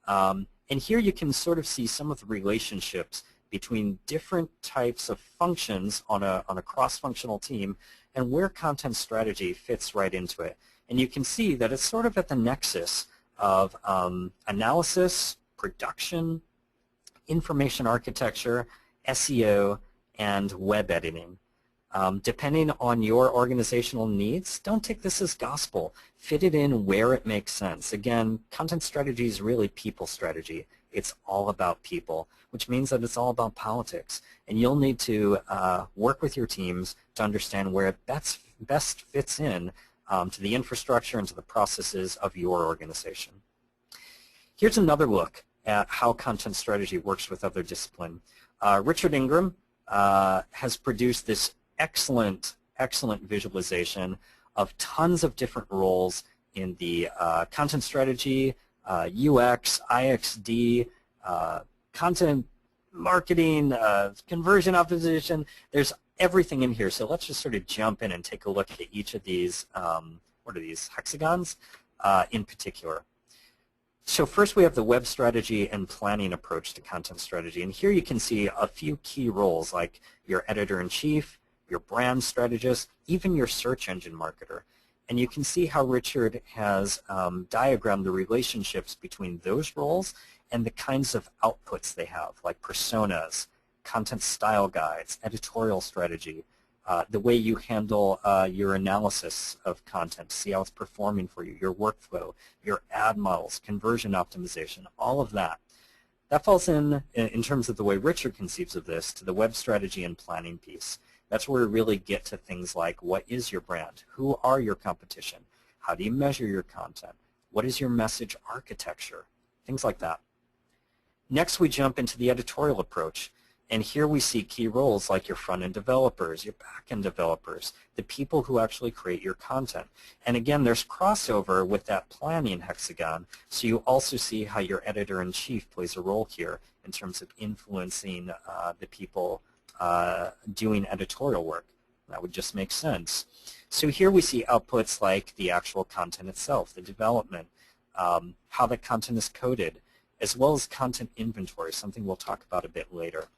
Speaker 2: And here you can sort of see some of the relationships between different types of functions on a cross-functional team, and where content strategy fits right into it. And you can see that it's sort of at the nexus of analysis, production, information architecture, SEO, and web editing. Depending on your organizational needs, don't take this as gospel. Fit it in where it makes sense. Again, content strategy is really people strategy. It's all about people, which means that it's all about politics. And you'll need to work with your teams to understand where it best fits in to the infrastructure and to the processes of your organization. Here's another look at how content strategy works with other discipline. Richard Ingram has produced this excellent visualization of tons of different roles in the content strategy, UX, IXD, content marketing, conversion optimization. There's everything in here. So let's just sort of jump in and take a look at each of these, what are these, hexagons in particular. So first we have the web strategy and planning approach to content strategy. And here you can see a few key roles like your editor-in-chief, your brand strategist, even your search engine marketer. And you can see how Richard has diagrammed the relationships between those roles and the kinds of outputs they have, like personas, content style guides, editorial strategy, the way you handle your analysis of content, see how it's performing for you, your workflow, your ad models, conversion optimization, all of that. That falls in terms of the way Richard conceives of this, to the web strategy and planning piece. That's where we really get to things like, what is your brand? Who are your competition? How do you measure your content? What is your message architecture? Things like that. Next, we jump into the editorial approach. And here we see key roles like your front-end developers, your back-end developers, the people who actually create your content. And again, there's crossover with that planning hexagon, so you also see how your editor-in-chief plays a role here in terms of influencing the people doing editorial work. That would just make sense. So here we see outputs like the actual content itself, the development, how the content is coded, as well as content inventory, something we'll talk about a bit later.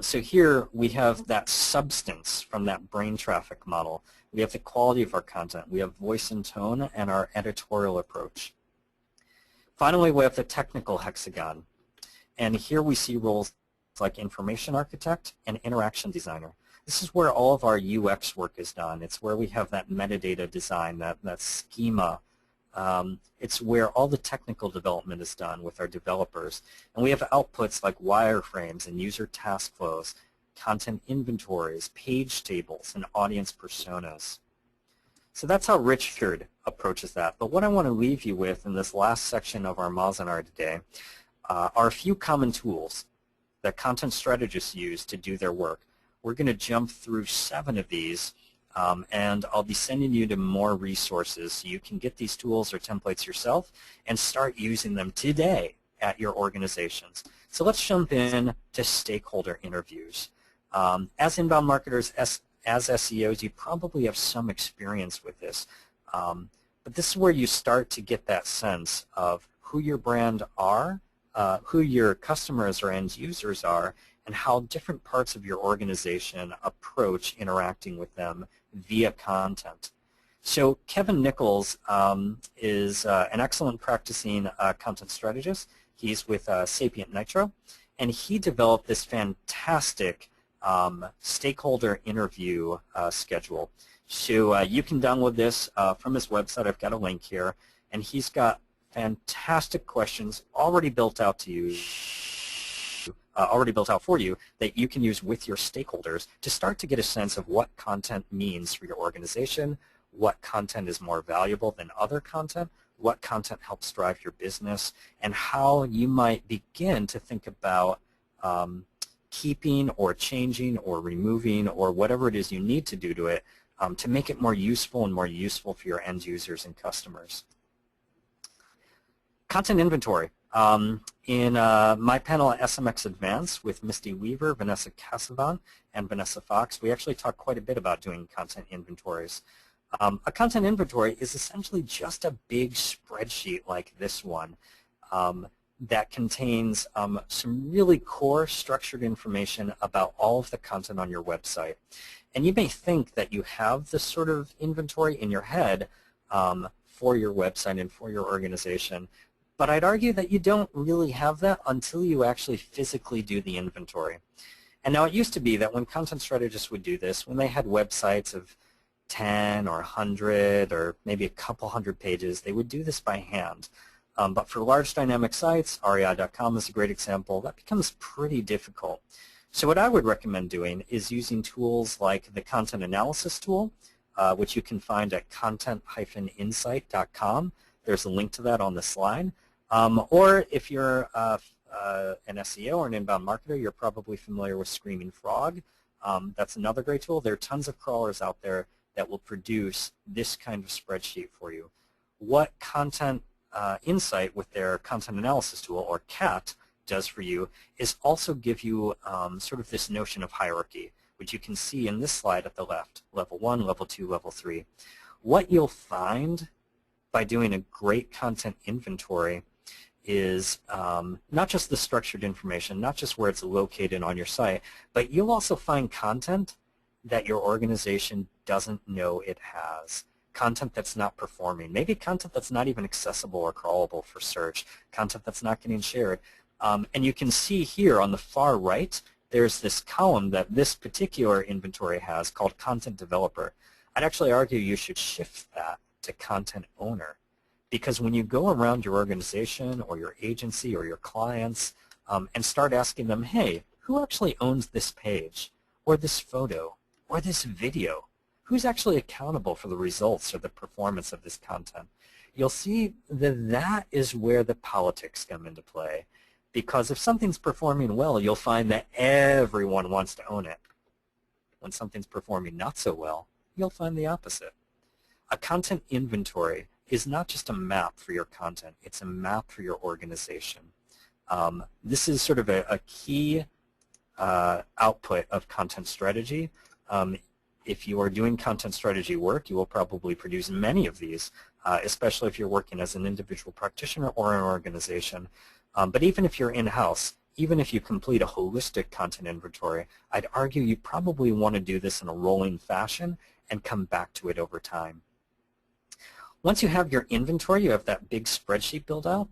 Speaker 2: So here we have that substance from that brain traffic model. We have the quality of our content. We have voice and tone and our editorial approach. Finally, we have the technical hexagon. And here we see roles like information architect and interaction designer. This is where all of our UX work is done. It's where we have that metadata design, that schema. It's where all the technical development is done with our developers. And we have outputs like wireframes and user task flows, content inventories, page tables, and audience personas. So that's how Richard approaches that. But what I want to leave you with in this last section of our Mozinar today are a few common tools that content strategists use to do their work. We're going to jump through 7 of these. And I'll be sending you to more resources so you can get these tools or templates yourself and start using them today at your organizations. So let's jump in to stakeholder interviews. As inbound marketers, as SEOs, you probably have some experience with this. But this is where you start to get that sense of who your brand are, who your customers or end users are, and how different parts of your organization approach interacting with them via content. So Kevin Nichols is an excellent practicing content strategist. He's with Sapient Nitro, and he developed this fantastic stakeholder interview schedule. So you can download this from his website. I've got a link here, and he's got fantastic questions already built out to you. Already built out for you that you can use with your stakeholders to start to get a sense of what content means for your organization, what content is more valuable than other content, what content helps drive your business, and how you might begin to think about keeping or changing or removing or whatever it is you need to do to it to make it more useful and more useful for your end users and customers. Content inventory. In my panel at SMX Advanced with Misty Weaver, Vanessa Casavan, and Vanessa Fox, we actually talked quite a bit about doing content inventories. A content inventory is essentially just a big spreadsheet like this one that contains some really core structured information about all of the content on your website. And you may think that you have this sort of inventory in your head for your website and for your organization. But I'd argue that you don't really have that until you actually physically do the inventory. And now it used to be that when content strategists would do this, when they had websites of 10 or 100 or maybe a couple hundred pages, they would do this by hand. But for large dynamic sites, REI.com is a great example, that becomes pretty difficult. So what I would recommend doing is using tools like the content analysis tool, which you can find at content-insight.com. There's a link to that on the slide. Or if you're an SEO or an inbound marketer, you're probably familiar with Screaming Frog. That's another great tool. There are tons of crawlers out there that will produce this kind of spreadsheet for you. What Content Insight with their content analysis tool, or CAT, does for you is also give you sort of this notion of hierarchy, which you can see in this slide at the left, level 1, level 2, level 3. What you'll find by doing a great content inventory is not just the structured information, not just where it's located on your site, but you'll also find content that your organization doesn't know it has. content that's not performing, maybe content that's not even accessible or crawlable for search, content that's not getting shared. And you can see here on the far right, there's this column that this particular inventory has called Content Developer. I'd actually argue you should shift that to Content Owner, because when you go around your organization or your agency or your clients and start asking them, hey, who actually owns this page or this photo or this video? Who's actually accountable for the results or the performance of this content? You'll see that that is where the politics come into play. Because if something's performing well, you'll find that everyone wants to own it. When something's performing not so well, you'll find the opposite. A content inventory is not just a map for your content, it's a map for your organization. This is sort of a key output of content strategy. If you are doing content strategy work, you will probably produce many of these, especially if you're working as an individual practitioner or an organization. But even if you're in-house, even if you complete a holistic content inventory, I'd argue you probably want to do this in a rolling fashion and come back to it over time. Once you have your inventory, you have that big spreadsheet built out,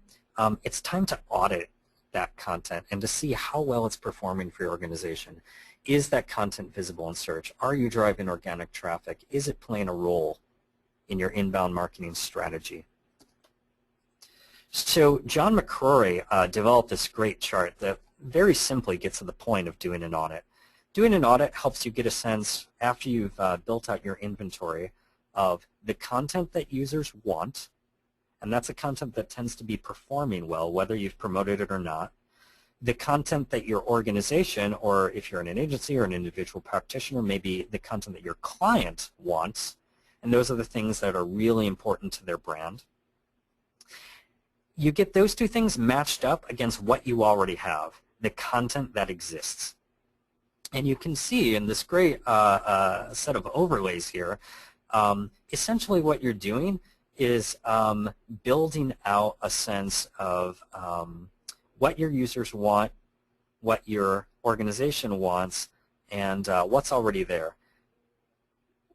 Speaker 2: it's time to audit that content and to see how well it's performing for your organization. Is that content visible in search? Are you driving organic traffic? Is it playing a role in your inbound marketing strategy? So John McCrory developed this great chart that very simply gets to the point of doing an audit. Doing an audit helps you get a sense, after you've built out your inventory, of the content that users want, and that's a content that tends to be performing well, whether you've promoted it or not. The content that your organization, or if you're in an agency or an individual practitioner, maybe the content that your client wants, and those are the things that are really important to their brand. You get those two things matched up against what you already have, the content that exists. And you can see in this great set of overlays here, essentially what you're doing is building out a sense of what your users want, what your organization wants, and what's already there.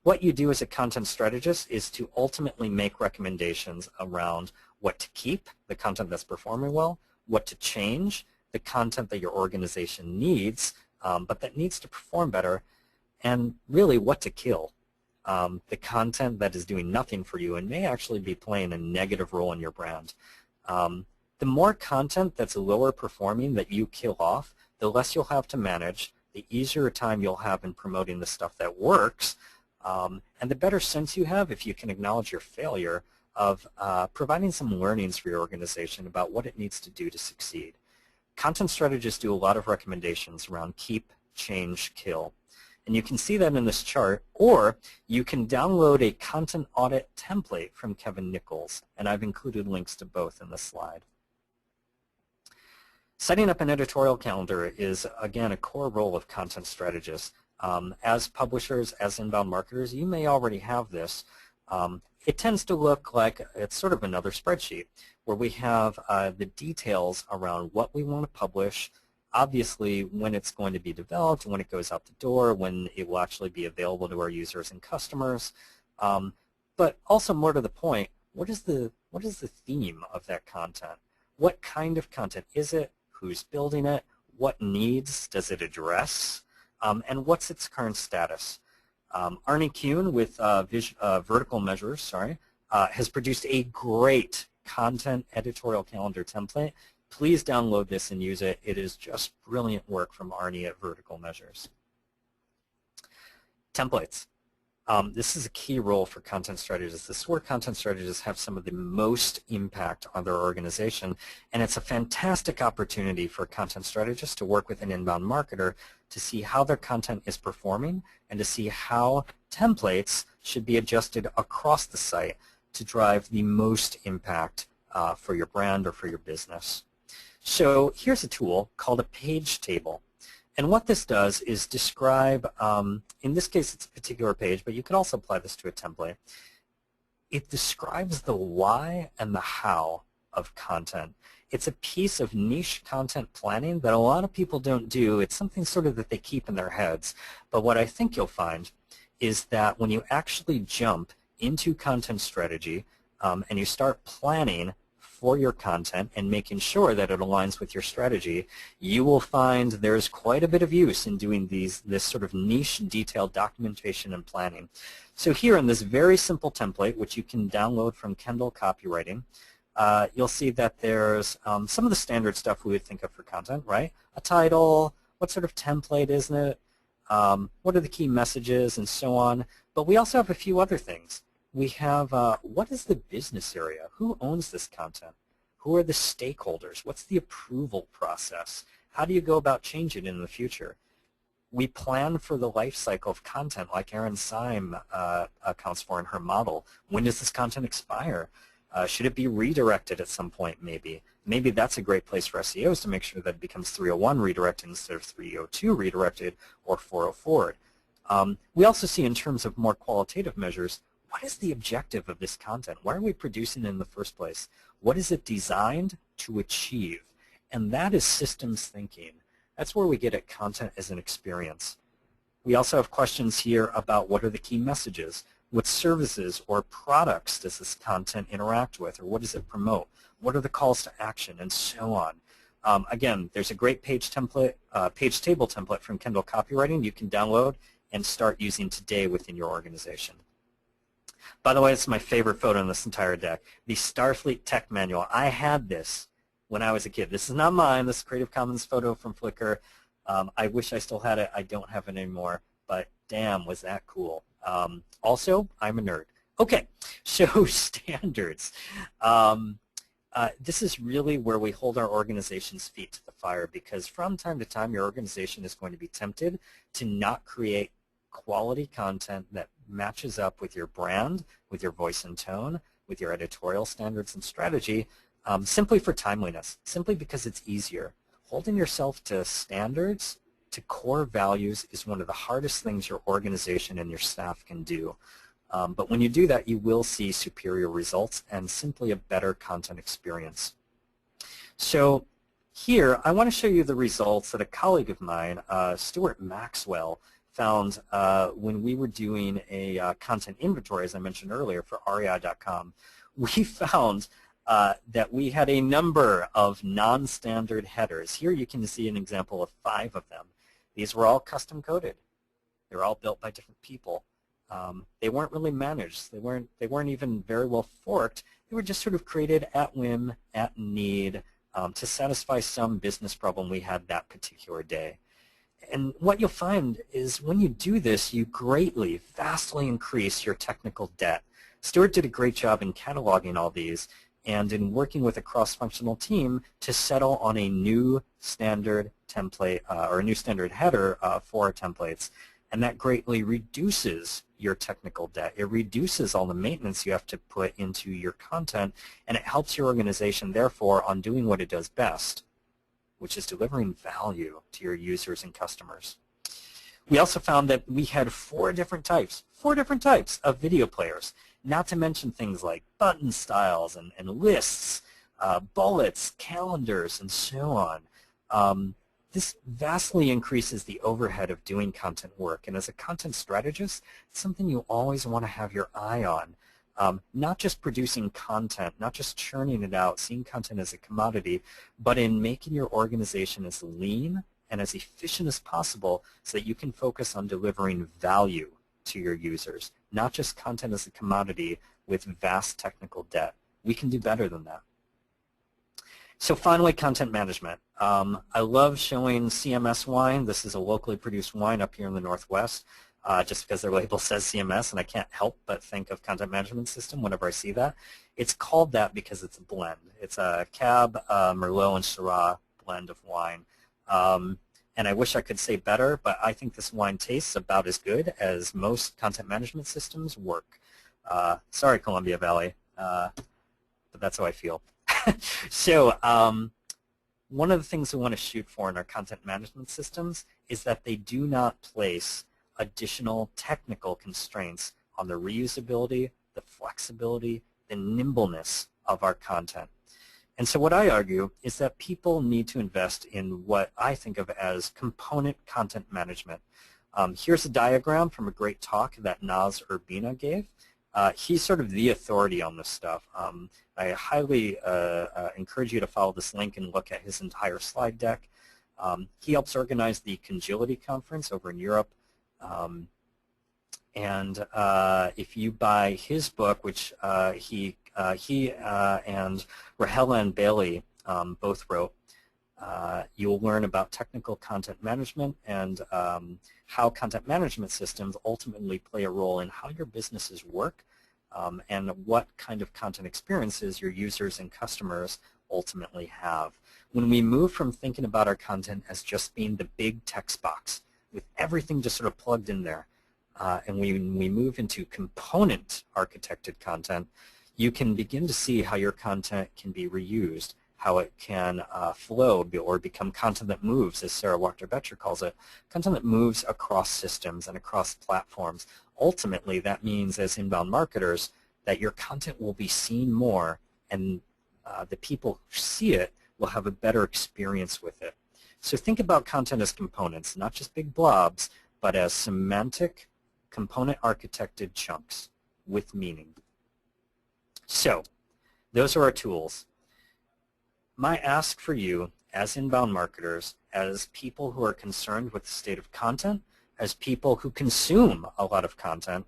Speaker 2: What you do as a content strategist is to ultimately make recommendations around what to keep, the content that's performing well, what to change, the content that your organization needs, but that needs to perform better, and really what to kill, the content that is doing nothing for you and may actually be playing a negative role in your brand. The more content that's lower performing that you kill off, the less you'll have to manage, the easier time you'll have in promoting the stuff that works, and the better sense you have, if you can acknowledge your failure, of providing some learnings for your organization about what it needs to do to succeed. Content strategists do a lot of recommendations around keep, change, kill. And you can see that in this chart, or you can download a content audit template from Kevin Nichols, and I've included links to both in this slide. Setting up an editorial calendar is, again, a core role of content strategists. As publishers, as inbound marketers, you may already have this. It tends to look like it's sort of another spreadsheet where we have the details around what we want to publish, obviously when it's going to be developed, when it goes out the door, when it will actually be available to our users and customers, but also more to the point, what is the theme of that content? What kind of content is it? Who's building it? What needs does it address? And what's its current status? Arnie Kuhn with Vertical Measures, has produced a great content editorial calendar template. Please download this and use it. It is just brilliant work from Arnie at Vertical Measures. Templates. This is a key role for content strategists. This is where content strategists have some of the most impact on their organization, and it's a fantastic opportunity for content strategists to work with an inbound marketer to see how their content is performing and to see how templates should be adjusted across the site to drive the most impact for your brand or for your business. So here's a tool called a page table. And what this does is describe, in this case it's a particular page, but you could also apply this to a template. It describes the why and the how of content. It's a piece of niche content planning that a lot of people don't do. It's something sort of that they keep in their heads. But what I think you'll find is that when you actually jump into content strategy, and you start planning for your content and making sure that it aligns with your strategy, you will find there's quite a bit of use in doing this sort of niche detailed documentation and planning. So here in this very simple template, which you can download from Kendall Copywriting, you'll see that there's some of the standard stuff we would think of for content, right? A title, what sort of template isn't it, what are the key messages, and so on. But we also have a few other things. We have what is the business area? Who owns this content? Who are the stakeholders? What's the approval process? How do you go about changing it in the future? We plan for the life cycle of content like Erin Syme accounts for in her model. When does this content expire? Should it be redirected at some point maybe? Maybe that's a great place for SEOs to make sure that it becomes 301 redirected instead of 302 redirected or 404. We also see in terms of more qualitative measures, what is the objective of this content? Why are we producing it in the first place? What is it designed to achieve? And that is systems thinking. That's where we get at content as an experience. We also have questions here about what are the key messages? What services or products does this content interact with, or what does it promote? What are the calls to action, and so on? Again, there's a great page table template from Kendall Copywriting you can download and start using today within your organization. By the way, it's my favorite photo in this entire deck, the Starfleet Tech Manual. I had this when I was a kid. This is not mine. This is Creative Commons photo from Flickr. I wish I still had it. I don't have it anymore, but damn, was that cool. Also, I'm a nerd. Okay, so standards. This is really where we hold our organization's feet to the fire, because from time to time your organization is going to be tempted to not create quality content that matches up with your brand, with your voice and tone, with your editorial standards and strategy, simply for timeliness, simply because it's easier. Holding yourself to standards, to core values, is one of the hardest things your organization and your staff can do. But when you do that, you will see superior results and simply a better content experience. So here, I want to show you the results that a colleague of mine, Stuart Maxwell, found when we were doing a content inventory, as I mentioned earlier, for REI.com. We found that we had a number of non-standard headers. Here you can see an example of 5 of them. These were all custom coded. They were all built by different people. They weren't really managed. They weren't even very well forked. They were just sort of created at whim, at need, to satisfy some business problem we had that particular day. And what you'll find is when you do this, you greatly, vastly increase your technical debt. Stuart did a great job in cataloging all these and in working with a cross-functional team to settle on a new standard template or a new standard header for our templates. And that greatly reduces your technical debt. It reduces all the maintenance you have to put into your content, and it helps your organization, therefore, on doing what it does best, which is delivering value to your users and customers. We also found that we had 4 different types of video players, not to mention things like button styles and lists, bullets, calendars, and so on. This vastly increases the overhead of doing content work, and as a content strategist, it's something you always want to have your eye on. Not just producing content, not just churning it out, seeing content as a commodity, but in making your organization as lean and as efficient as possible so that you can focus on delivering value to your users, not just content as a commodity with vast technical debt. We can do better than that. So finally, content management. I love showing CMS wine. This is a locally produced wine up here in the Northwest. Just because their label says CMS, and I can't help but think of content management system whenever I see that. It's called that because it's a blend. It's a Cab, Merlot, and Syrah blend of wine. And I wish I could say better, but I think this wine tastes about as good as most content management systems work. Sorry, Columbia Valley, but that's how I feel. So one of the things we want to shoot for in our content management systems is that they do not place additional technical constraints on the reusability, the flexibility, the nimbleness of our content. And so what I argue is that people need to invest in what I think of as component content management. Here's a diagram from a great talk that Naz Urbina gave. He's sort of the authority on this stuff. I highly encourage you to follow this link and look at his entire slide deck. He helps organize the Congility Conference over in Europe. And if you buy his book, which he and Rahela and Bailey both wrote, you'll learn about technical content management and how content management systems ultimately play a role in how your businesses work and what kind of content experiences your users and customers ultimately have. When we move from thinking about our content as just being the big text box with everything just sort of plugged in there, and when we move into component architected content, you can begin to see how your content can be reused, how it can flow or become content that moves, as Sarah Wachter-Boettcher calls it, content that moves across systems and across platforms. Ultimately, that means as inbound marketers that your content will be seen more, and the people who see it will have a better experience with it. So think about content as components, not just big blobs, but as semantic, component architected chunks with meaning. So those are our tools. My ask for you as inbound marketers, as people who are concerned with the state of content, as people who consume a lot of content,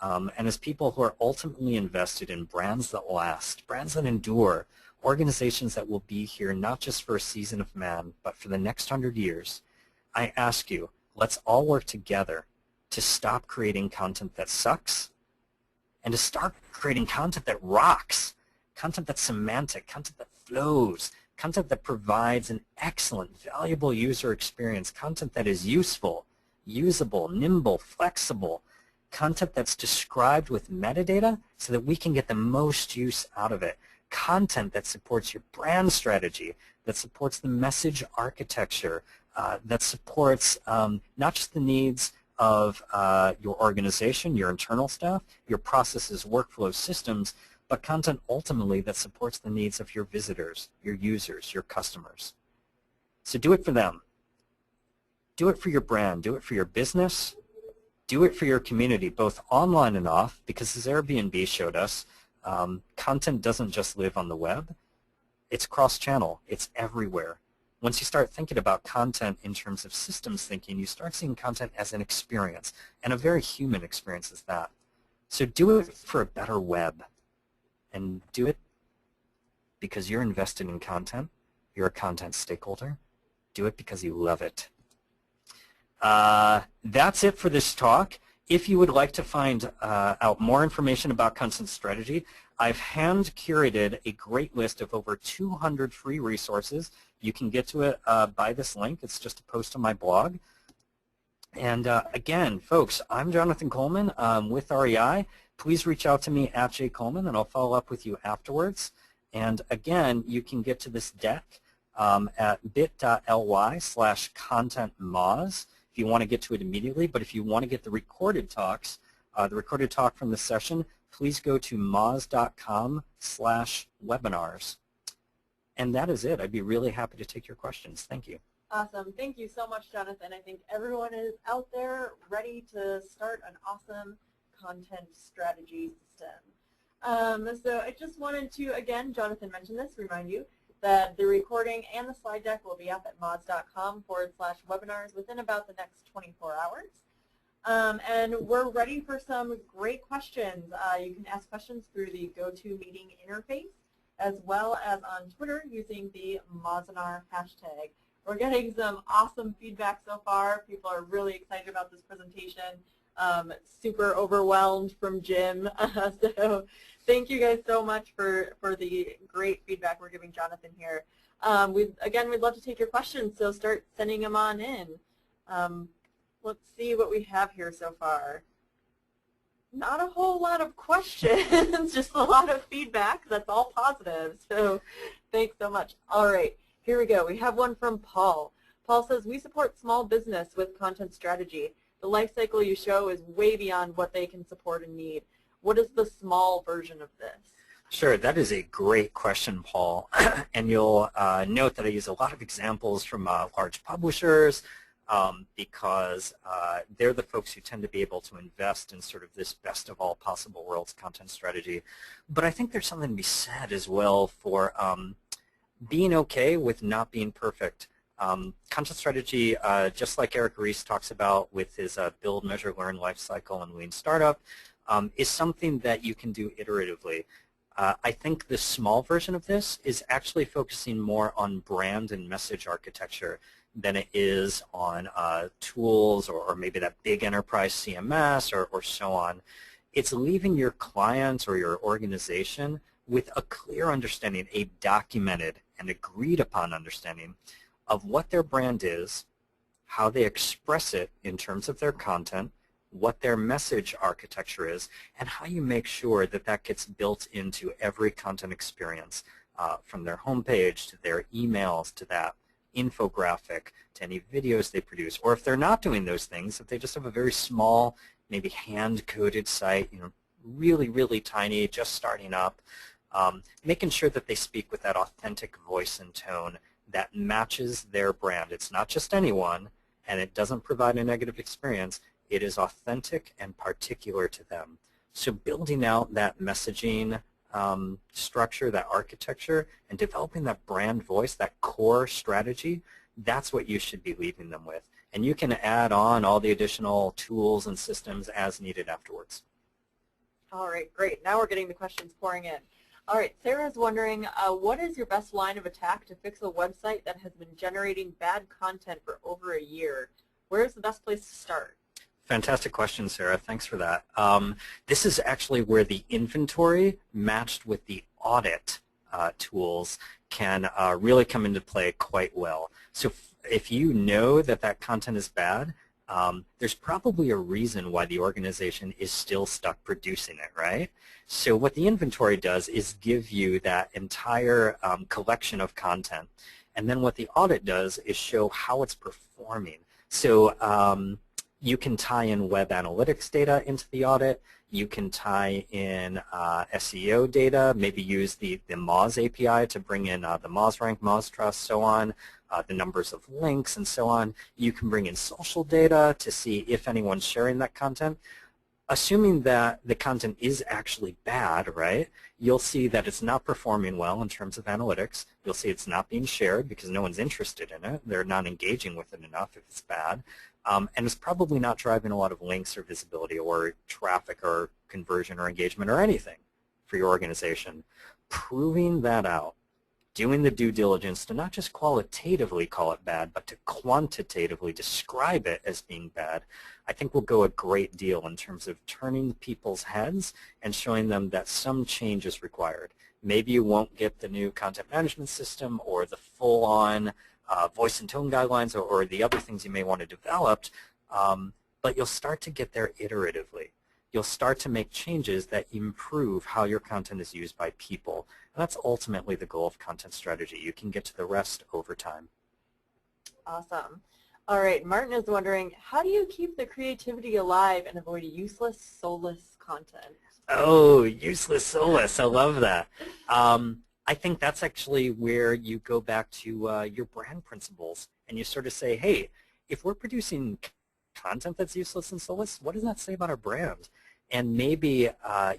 Speaker 2: and as people who are ultimately invested in brands that last, brands that endure, organizations that will be here not just for a season of man, but for the next 100 years, I ask you, let's all work together to stop creating content that sucks and to start creating content that rocks, content that's semantic, content that flows, content that provides an excellent, valuable user experience, content that is useful, usable, nimble, flexible, content that's described with metadata so that we can get the most use out of it, content that supports your brand strategy, that supports the message architecture, that supports not just the needs of your organization, your internal staff, your processes, workflows, systems, but content ultimately that supports the needs of your visitors, your users, your customers. So do it for them. Do it for your brand. Do it for your business. Do it for your community, both online and off, because as Airbnb showed us, content doesn't just live on the web. It's cross-channel. It's everywhere. Once you start thinking about content in terms of systems thinking, you start seeing content as an experience, and a very human experience is that. So do it for a better web, and do it because you're invested in content. You're a content stakeholder. Do it because you love it. That's it for this talk. If you would like to find out more information about content strategy, I've hand-curated a great list of over 200 free resources. You can get to it by this link. It's just a post on my blog. And again, folks, I'm Jonathon Colman with REI. Please reach out to me at jcoleman, and I'll follow up with you afterwards. And again, you can get to this deck at bit.ly/contentmoz if you want to get to it immediately. But if you want to get the recorded talks, the recorded talk from the session, please go to moz.com/webinars. And that is it. I'd be really happy to take your questions. Thank you.
Speaker 1: Awesome. Thank you so much, Jonathan. I think everyone is out there ready to start an awesome content strategy system. So I just wanted to, again, Jonathan mentioned this, remind you that the recording and the slide deck will be up at moz.com/webinars within about the next 24 hours. And we're ready for some great questions. You can ask questions through the GoToMeeting interface, as well as on Twitter using the Mozinar hashtag. We're getting some awesome feedback so far. People are really excited about this presentation. Super overwhelmed from Jim. So thank you guys so much for the great feedback we're giving Jonathan here. Again, we'd love to take your questions, so start sending them on in. Let's see what we have here so far. Not a whole lot of questions, just a lot of feedback. That's all positive, so thanks so much. All right, here we go. We have one from Paul. Paul says, we support small business with content strategy. The life cycle you show is way beyond what they can support and need. What is the small version of this?
Speaker 2: Sure, that is a great question, Paul. And you'll note that I use a lot of examples from large publishers, because they're the folks who tend to be able to invest in sort of this best of all possible worlds content strategy. But I think there's something to be said as well for being okay with not being perfect. Content strategy, just like Eric Ries talks about with his build, measure, learn life cycle and lean startup, is something that you can do iteratively. I think the small version of this is actually focusing more on brand and message architecture than it is on tools or maybe that big enterprise CMS or so on. It's leaving your clients or your organization with a clear understanding, a documented and agreed upon understanding of what their brand is, how they express it in terms of their content, what their message architecture is, and how you make sure that that gets built into every content experience, from their homepage to their emails to that infographic to any videos they produce. Or if they're not doing those things, if they just have a very small, maybe hand-coded site, really, really tiny, just starting up, making sure that they speak with that authentic voice and tone that matches their brand. It's not just anyone, and it doesn't provide a negative experience. It is authentic and particular to them. So building out that messaging structure, that architecture, and developing that brand voice, that core strategy, that's what you should be leaving them with. And you can add on all the additional tools and systems as needed afterwards.
Speaker 1: All right, great. Now we're getting the questions pouring in. All right, Sarah's wondering, what is your best line of attack to fix a website that has been generating bad content for over a year? Where's the best place to start?
Speaker 2: Fantastic question, Sarah. Thanks for that. This is actually where the inventory matched with the audit tools can really come into play quite well. So if you know that that content is bad, there's probably a reason why the organization is still stuck producing it, right? So what the inventory does is give you that entire collection of content. And then what the audit does is show how it's performing. So you can tie in web analytics data into the audit. You can tie in SEO data, maybe use the Moz API to bring in the Moz rank, Moz trust, so on, the numbers of links and so on. You can bring in social data to see if anyone's sharing that content. Assuming that the content is actually bad, right, you'll see that it's not performing well in terms of analytics. You'll see it's not being shared because no one's interested in it. They're not engaging with it enough if it's bad. And it's probably not driving a lot of links or visibility or traffic or conversion or engagement or anything for your organization. Proving that out, doing the due diligence to not just qualitatively call it bad, but to quantitatively describe it as being bad, I think will go a great deal in terms of turning people's heads and showing them that some change is required. Maybe you won't get the new content management system or the full-on voice and tone guidelines or the other things you may want to develop, but you'll start to get there iteratively. You'll start to make changes that improve how your content is used by people. And that's ultimately the goal of content strategy. You can get to the rest over time.
Speaker 1: Awesome. All right, Martin is wondering, how do you keep the creativity alive and avoid useless, soulless content?
Speaker 2: Oh, useless, soulless. I love that. I think that's actually where you go back to your brand principles and you sort of say, hey, if we're producing content that's useless and soulless, what does that say about our brand? And maybe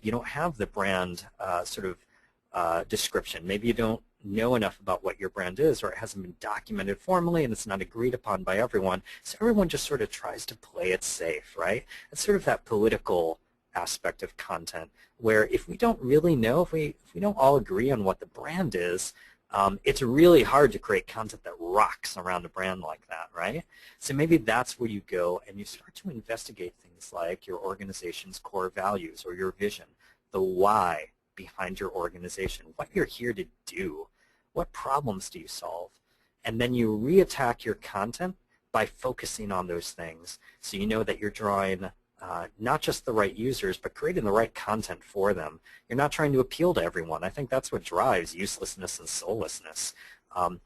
Speaker 2: you don't have the brand sort of description. Maybe you don't know enough about what your brand is, or it hasn't been documented formally and it's not agreed upon by everyone. So everyone just sort of tries to play it safe, right? It's sort of that political aspect of content where if we don't really know, if we don't all agree on what the brand is, it's really hard to create content that rocks around a brand like that, right? So maybe that's where you go and you start to investigate things like your organization's core values or your vision, the why behind your organization, what you're here to do, what problems do you solve, and then you reattack your content by focusing on those things so you know that you're drawing not just the right users, but creating the right content for them. You're not trying to appeal to everyone. I think that's what drives uselessness and soullessness.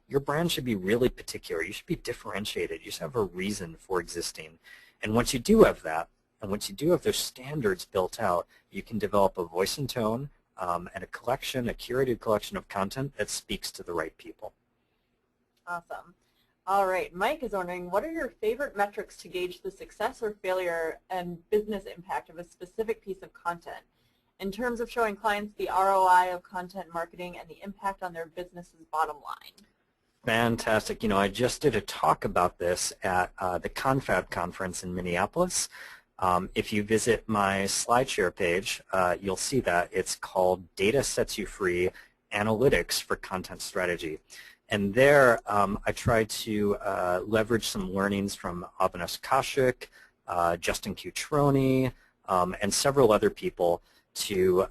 Speaker 2: Your brand should be really particular. You should be differentiated. You should have a reason for existing. And once you do have that, and once you do have those standards built out, you can develop a voice and tone and a collection, a curated collection of content that speaks to the right people.
Speaker 1: Awesome. All right, Mike is wondering, what are your favorite metrics to gauge the success or failure and business impact of a specific piece of content in terms of showing clients the ROI of content marketing and the impact on their business's bottom line?
Speaker 2: Fantastic. You know, I just did a talk about this at the Confab conference in Minneapolis. If you visit my SlideShare page, you'll see that it's called Data Sets You Free, Analytics for Content Strategy. And there, I tried to leverage some learnings from Avanas Kaushik, Justin Cutroni, and several other people to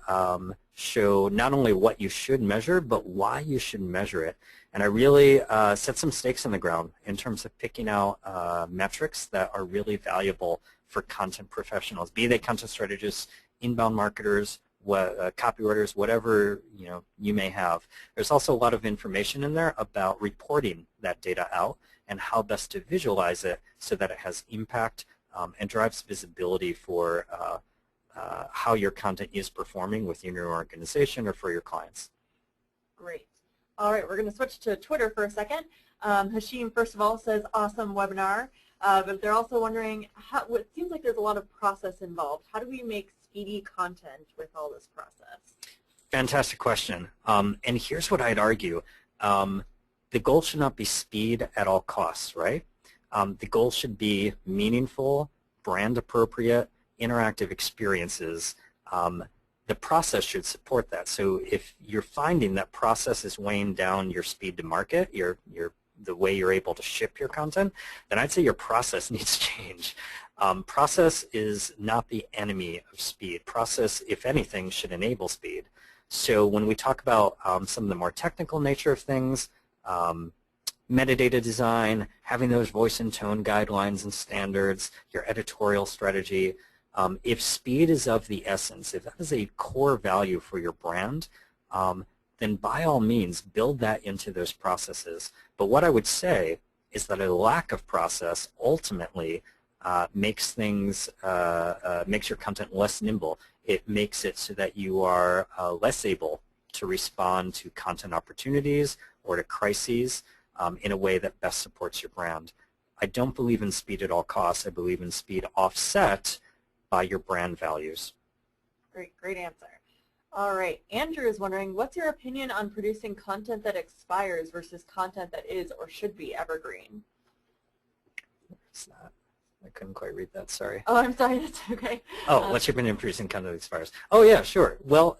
Speaker 2: show not only what you should measure, but why you should measure it. And I really set some stakes in the ground in terms of picking out metrics that are really valuable for content professionals, be they content strategists, inbound marketers, copywriters, whatever you may have. There's also a lot of information in there about reporting that data out and how best to visualize it so that it has impact and drives visibility for how your content is performing within your organization or for your clients.
Speaker 1: Great. All right, we're going to switch to Twitter for a second. Hashim, first of all, says awesome webinar, but they're also wondering, it seems like there's a lot of process involved. How do we make speedy content with all this process?
Speaker 2: Fantastic question. And here's what I'd argue. The goal should not be speed at all costs, right? The goal should be meaningful, brand appropriate, interactive experiences. The process should support that. So if you're finding that process is weighing down your speed to market, the way you're able to ship your content, then I'd say your process needs to change. Process is not the enemy of speed. Process, if anything, should enable speed. So when we talk about some of the more technical nature of things, metadata design, having those voice and tone guidelines and standards, your editorial strategy, if speed is of the essence, if that is a core value for your brand, then by all means build that into those processes. But what I would say is that a lack of process ultimately makes things, makes your content less nimble. It makes it so that you are less able to respond to content opportunities or to crises in a way that best supports your brand. I don't believe in speed at all costs. I believe in speed offset by your brand values.
Speaker 1: Great answer. All right, Andrew is wondering, what's your opinion on producing content that expires versus content that is or should be evergreen?
Speaker 2: It's not. I couldn't quite read that, sorry.
Speaker 1: Oh, I'm sorry, that's okay.
Speaker 2: Oh, what's your opinion on producing content that expires? Oh, yeah, sure. Well,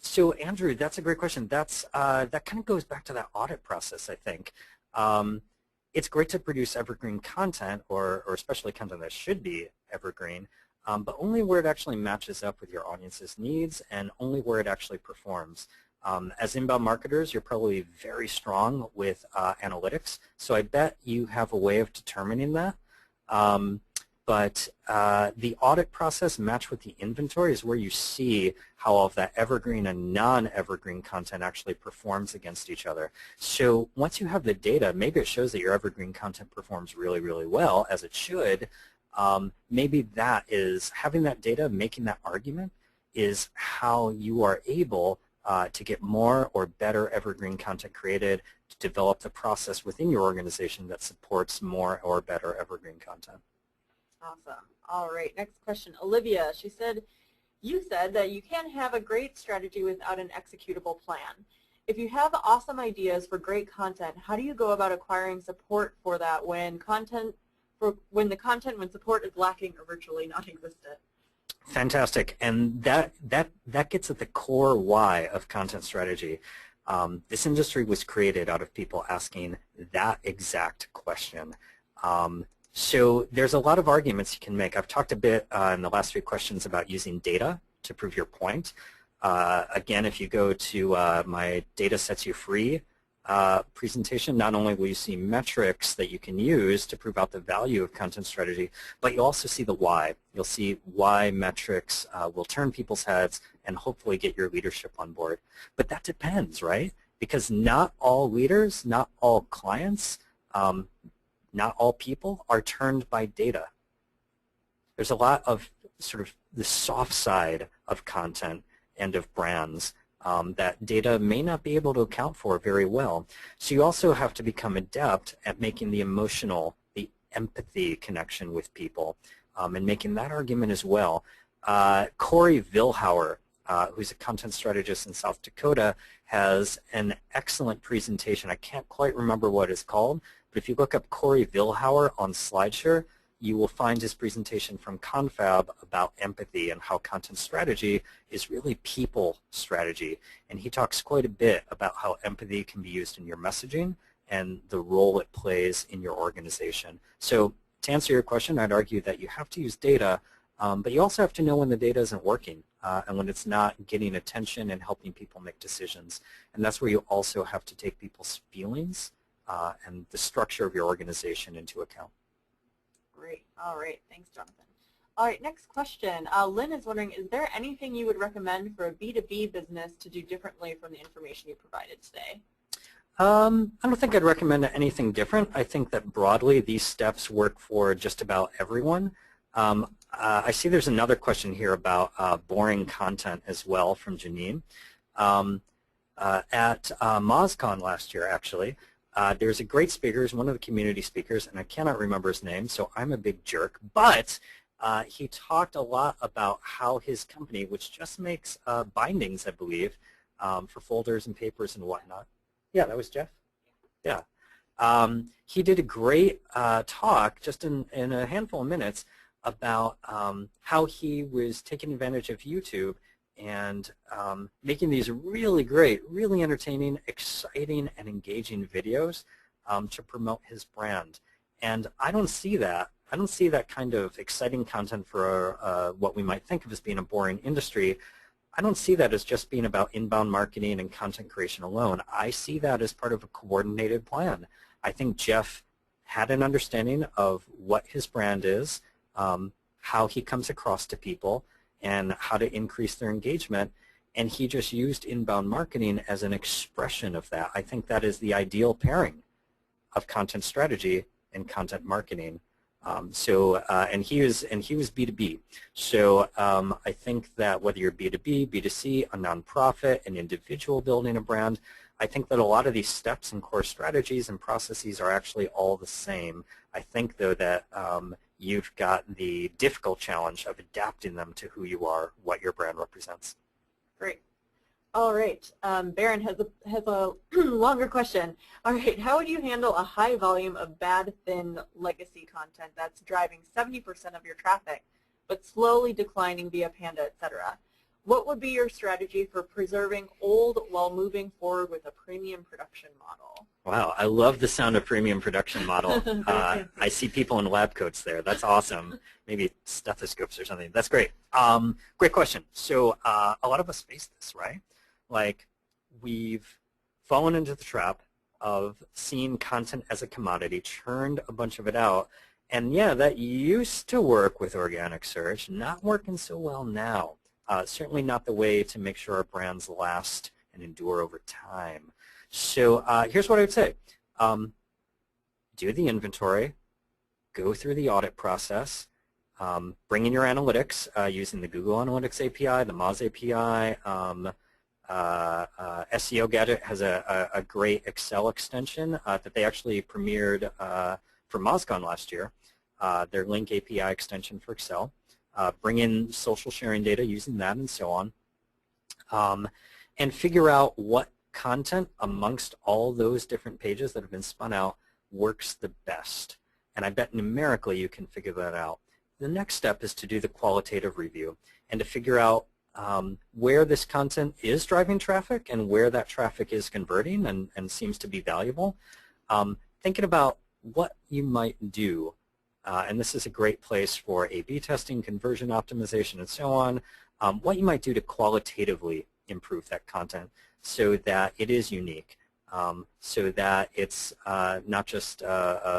Speaker 2: so Andrew, that's a great question. That kind of goes back to that audit process, I think. It's great to produce evergreen content, or especially content that should be evergreen, but only where it actually matches up with your audience's needs and only where it actually performs. As inbound marketers, you're probably very strong with analytics, so I bet you have a way of determining that. But the audit process matched with the inventory is where you see how all of that evergreen and non-evergreen content actually performs against each other. So once you have the data, maybe it shows that your evergreen content performs really, really well, as it should. Maybe that is, having that data, making that argument, is how you are able to get more or better evergreen content created, to develop the process within your organization that supports more or better evergreen content.
Speaker 1: Awesome. All right, next question. Olivia, she said, you said that you can't have a great strategy without an executable plan. If you have awesome ideas for great content, how do you go about acquiring support for that when support is lacking or virtually non-existent?
Speaker 2: Fantastic, and that gets at the core why of content strategy. This industry was created out of people asking that exact question. So there's a lot of arguments you can make. I've talked a bit in the last few questions about using data to prove your point. Again, if you go to my Data Sets You Free presentation, not only will you see metrics that you can use to prove out the value of content strategy, but you'll also see the why. You'll see why metrics will turn people's heads and hopefully get your leadership on board. But that depends, right? Because not all leaders, not all clients, not all people are turned by data. There's a lot of sort of the soft side of content and of brands that data may not be able to account for very well. So you also have to become adept at making the emotional, the empathy connection with people, and making that argument as well. Corey Vilhauer, who's a content strategist in South Dakota, has an excellent presentation. I can't quite remember what it's called, but if you look up Corey Vilhauer on SlideShare, you will find his presentation from Confab about empathy and how content strategy is really people strategy. And he talks quite a bit about how empathy can be used in your messaging and the role it plays in your organization. So to answer your question, I'd argue that you have to use data, but you also have to know when the data isn't working and when it's not getting attention and helping people make decisions. And that's where you also have to take people's feelings and the structure of your organization into account.
Speaker 1: Great. All right. Thanks, Jonathan. All right, next question. Lynn is wondering, is there anything you would recommend for a B2B business to do differently from the information you provided today?
Speaker 2: I don't think I'd recommend anything different. I think that broadly these steps work for just about everyone. I see there's another question here about boring content as well from Janine. At MozCon last year, actually, there's a great speaker, he's one of the community speakers, and I cannot remember his name, so I'm a big jerk, but he talked a lot about how his company, which just makes bindings, I believe, for folders and papers and whatnot. Yeah, that was Jeff? Yeah. He did a great talk just in a handful of minutes about how he was taking advantage of YouTube and making these really great, really entertaining, exciting, and engaging videos to promote his brand. And I don't see that. I don't see that kind of exciting content for what we might think of as being a boring industry. I don't see that as just being about inbound marketing and content creation alone. I see that as part of a coordinated plan. I think Jeff had an understanding of what his brand is, how he comes across to people, and how to increase their engagement, and he just used inbound marketing as an expression of that. I think that is the ideal pairing of content strategy and content marketing. And he was B2B. So I think that whether you're B2B, B2C, a nonprofit, an individual building a brand, I think that a lot of these steps and core strategies and processes are actually all the same. I think, though, that you've got the difficult challenge of adapting them to who you are, what your brand represents.
Speaker 1: Great. All right. Baron has a longer question. All right. How would you handle a high volume of bad, thin legacy content that's driving 70% of your traffic, but slowly declining via Panda, etc.? What would be your strategy for preserving old while moving forward with a premium production model?
Speaker 2: Wow, I love the sound of premium production model. I see people in lab coats there. That's awesome. Maybe stethoscopes or something. That's great. Great question. So a lot of us face this, right? Like, we've fallen into the trap of seeing content as a commodity, churned a bunch of it out, and yeah, that used to work with organic search, not working so well now. Certainly not the way to make sure our brands last and endure over time. So here's what I would say. Do the inventory, go through the audit process, bring in your analytics using the Google Analytics API, the Moz API. SEO Gadget has a great Excel extension that they actually premiered for MozCon last year, their Link API extension for Excel. Bring in social sharing data using that and so on, and figure out what content amongst all those different pages that have been spun out works the best. And I bet numerically you can figure that out. The next step is to do the qualitative review and to figure out where this content is driving traffic and where that traffic is converting and seems to be valuable. Thinking about what you might do. And this is a great place for A/B testing, conversion optimization, and so on. What you might do to qualitatively improve that content so that it is unique, so that it's not just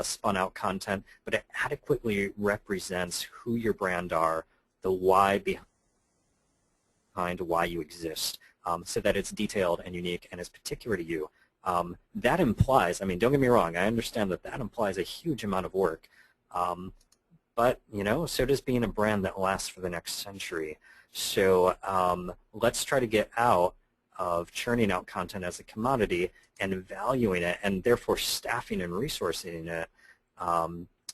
Speaker 2: spun out content, but it adequately represents who your brand are, the why behind why you exist, so that it's detailed and unique and is particular to you. That implies, I mean, don't get me wrong, I understand that that implies a huge amount of work. But, you know, so does being a brand that lasts for the next century. So let's try to get out of churning out content as a commodity and valuing it, and therefore staffing and resourcing it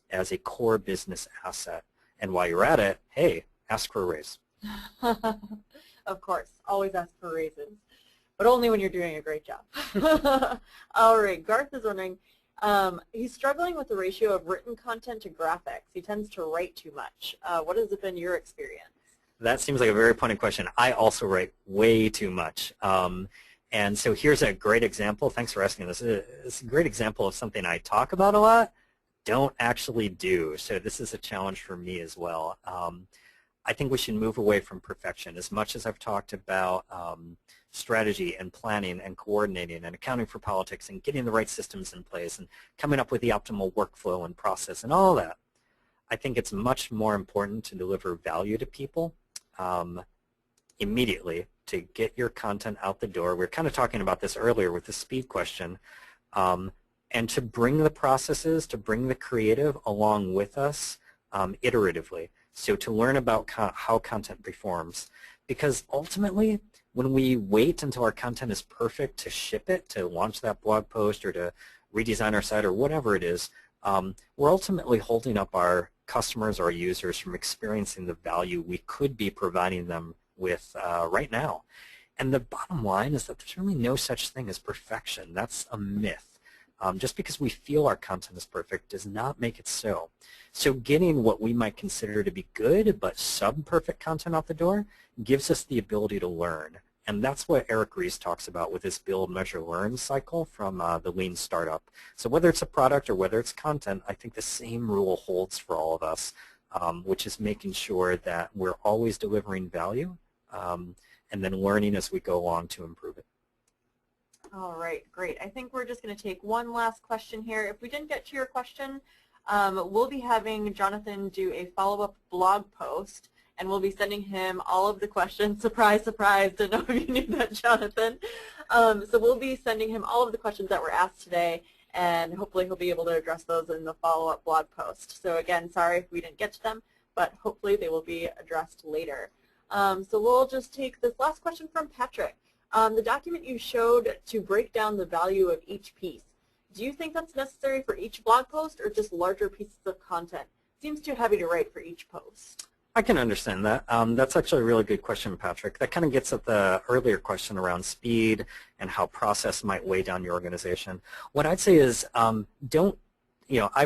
Speaker 2: as a core business asset. And while you're at it, hey, ask for a raise.
Speaker 1: Of course, always ask for raises, but only when you're doing a great job. All right, Garth is wondering, he's struggling with the ratio of written content to graphics. He tends to write too much. What has been your experience?
Speaker 2: That seems like a very pointed question. I also write way too much. And so here's a great example. Thanks for asking this. It's a great example of something I talk about a lot, don't actually do. So this is a challenge for me as well. I think we should move away from perfection. As much as I've talked about strategy and planning and coordinating and accounting for politics and getting the right systems in place and coming up with the optimal workflow and process and all that, I think it's much more important to deliver value to people immediately, to get your content out the door. We were kind of talking about this earlier with the speed question. And to bring the processes, to bring the creative along with us iteratively. So to learn about how content performs. Because ultimately, when we wait until our content is perfect to ship it, to launch that blog post or to redesign our site or whatever it is, we're ultimately holding up our customers, our users from experiencing the value we could be providing them with right now. And the bottom line is that there's really no such thing as perfection. That's a myth. Just because we feel our content is perfect does not make it so. So getting what we might consider to be good but sub-perfect content out the door gives us the ability to learn. And that's what Eric Ries talks about with his build, measure, learn cycle from the Lean Startup. So whether it's a product or whether it's content, I think the same rule holds for all of us, which is making sure that we're always delivering value and then learning as we go along to improve it.
Speaker 1: All right, great. I think we're just going to take one last question here. If we didn't get to your question, we'll be having Jonathan do a follow-up blog post, and we'll be sending him all of the questions. Surprise, surprise, didn't know if you knew that, Jonathan. So we'll be sending him all of the questions that were asked today, and hopefully he'll be able to address those in the follow-up blog post. So again, sorry if we didn't get to them, but hopefully they will be addressed later. So we'll just take this last question from Patrick. The document you showed to break down the value of each piece, do you think that's necessary for each blog post or just larger pieces of content? Seems too heavy to write for each post.
Speaker 2: I can understand that. That's actually a really good question, Patrick. That kind of gets at the earlier question around speed and how process might weigh down your organization. What I'd say is I've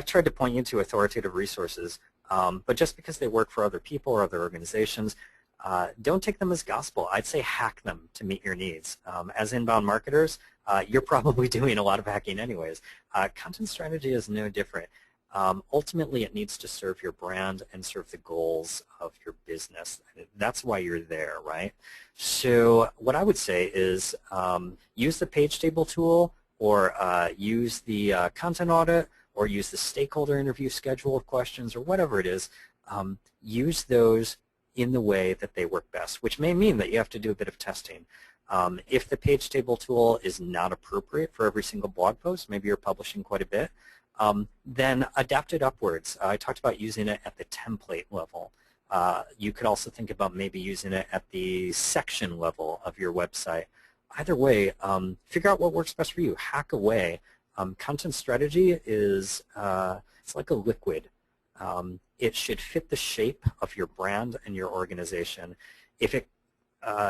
Speaker 2: tried to point you to authoritative resources, but just because they work for other people or other organizations, don't take them as gospel. I'd say hack them to meet your needs. As inbound marketers, you're probably doing a lot of hacking anyways. Content strategy is no different. Ultimately, it needs to serve your brand and serve the goals of your business. That's why you're there, right? So what I would say is use the page table tool or use the content audit or use the stakeholder interview schedule of questions or whatever it is. Use those in the way that they work best, which may mean that you have to do a bit of testing. If the page table tool is not appropriate for every single blog post, maybe you're publishing quite a bit, then adapt it upwards. I talked about using it at the template level. You could also think about maybe using it at the section level of your website. Either way, figure out what works best for you. Hack away. Content strategy is it's like a liquid. It should fit the shape of your brand and your organization. If it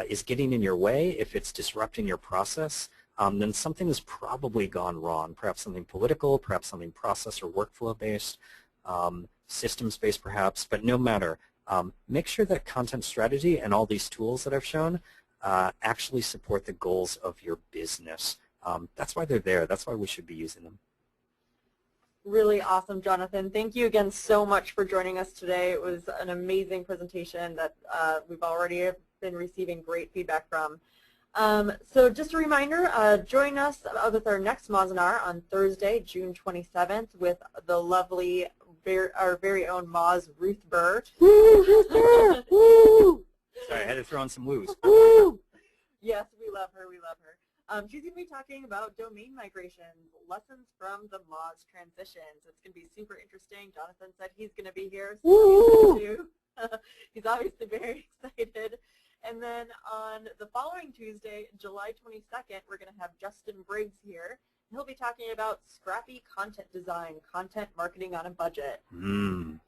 Speaker 2: is getting in your way, if it's disrupting your process, then something has probably gone wrong. Perhaps something political, perhaps something process or workflow-based, systems-based perhaps, but no matter. Make sure that content strategy and all these tools that I've shown actually support the goals of your business. That's why they're there. That's why we should be using them.
Speaker 1: Really awesome, Jonathan. Thank you again so much for joining us today. It was an amazing presentation that we've already been receiving great feedback from. So just a reminder, join us with our next Mozinar on Thursday, June 27th with the lovely, our very own Moz, Ruth Burr.
Speaker 2: Woo, Ruth Burr! Woo! Sorry, I had to throw in some woos. Woo!
Speaker 1: Yes, we love her. We love her. She's going to be talking about domain migrations, lessons from the Moz transitions. It's going to be super interesting. Jonathan said he's going to be here, so too. He's obviously very excited. And then on the following Tuesday, July 22nd, we're going to have Justin Briggs here. He'll be talking about scrappy content design, content marketing on a budget.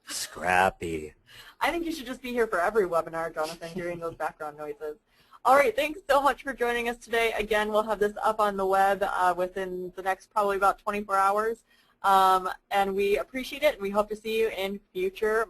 Speaker 2: Scrappy.
Speaker 1: I think you should just be here for every webinar, Jonathan, hearing those background noises. All right, thanks so much for joining us today. Again, we'll have this up on the web within the next probably about 24 hours. And we appreciate it, and we hope to see you in future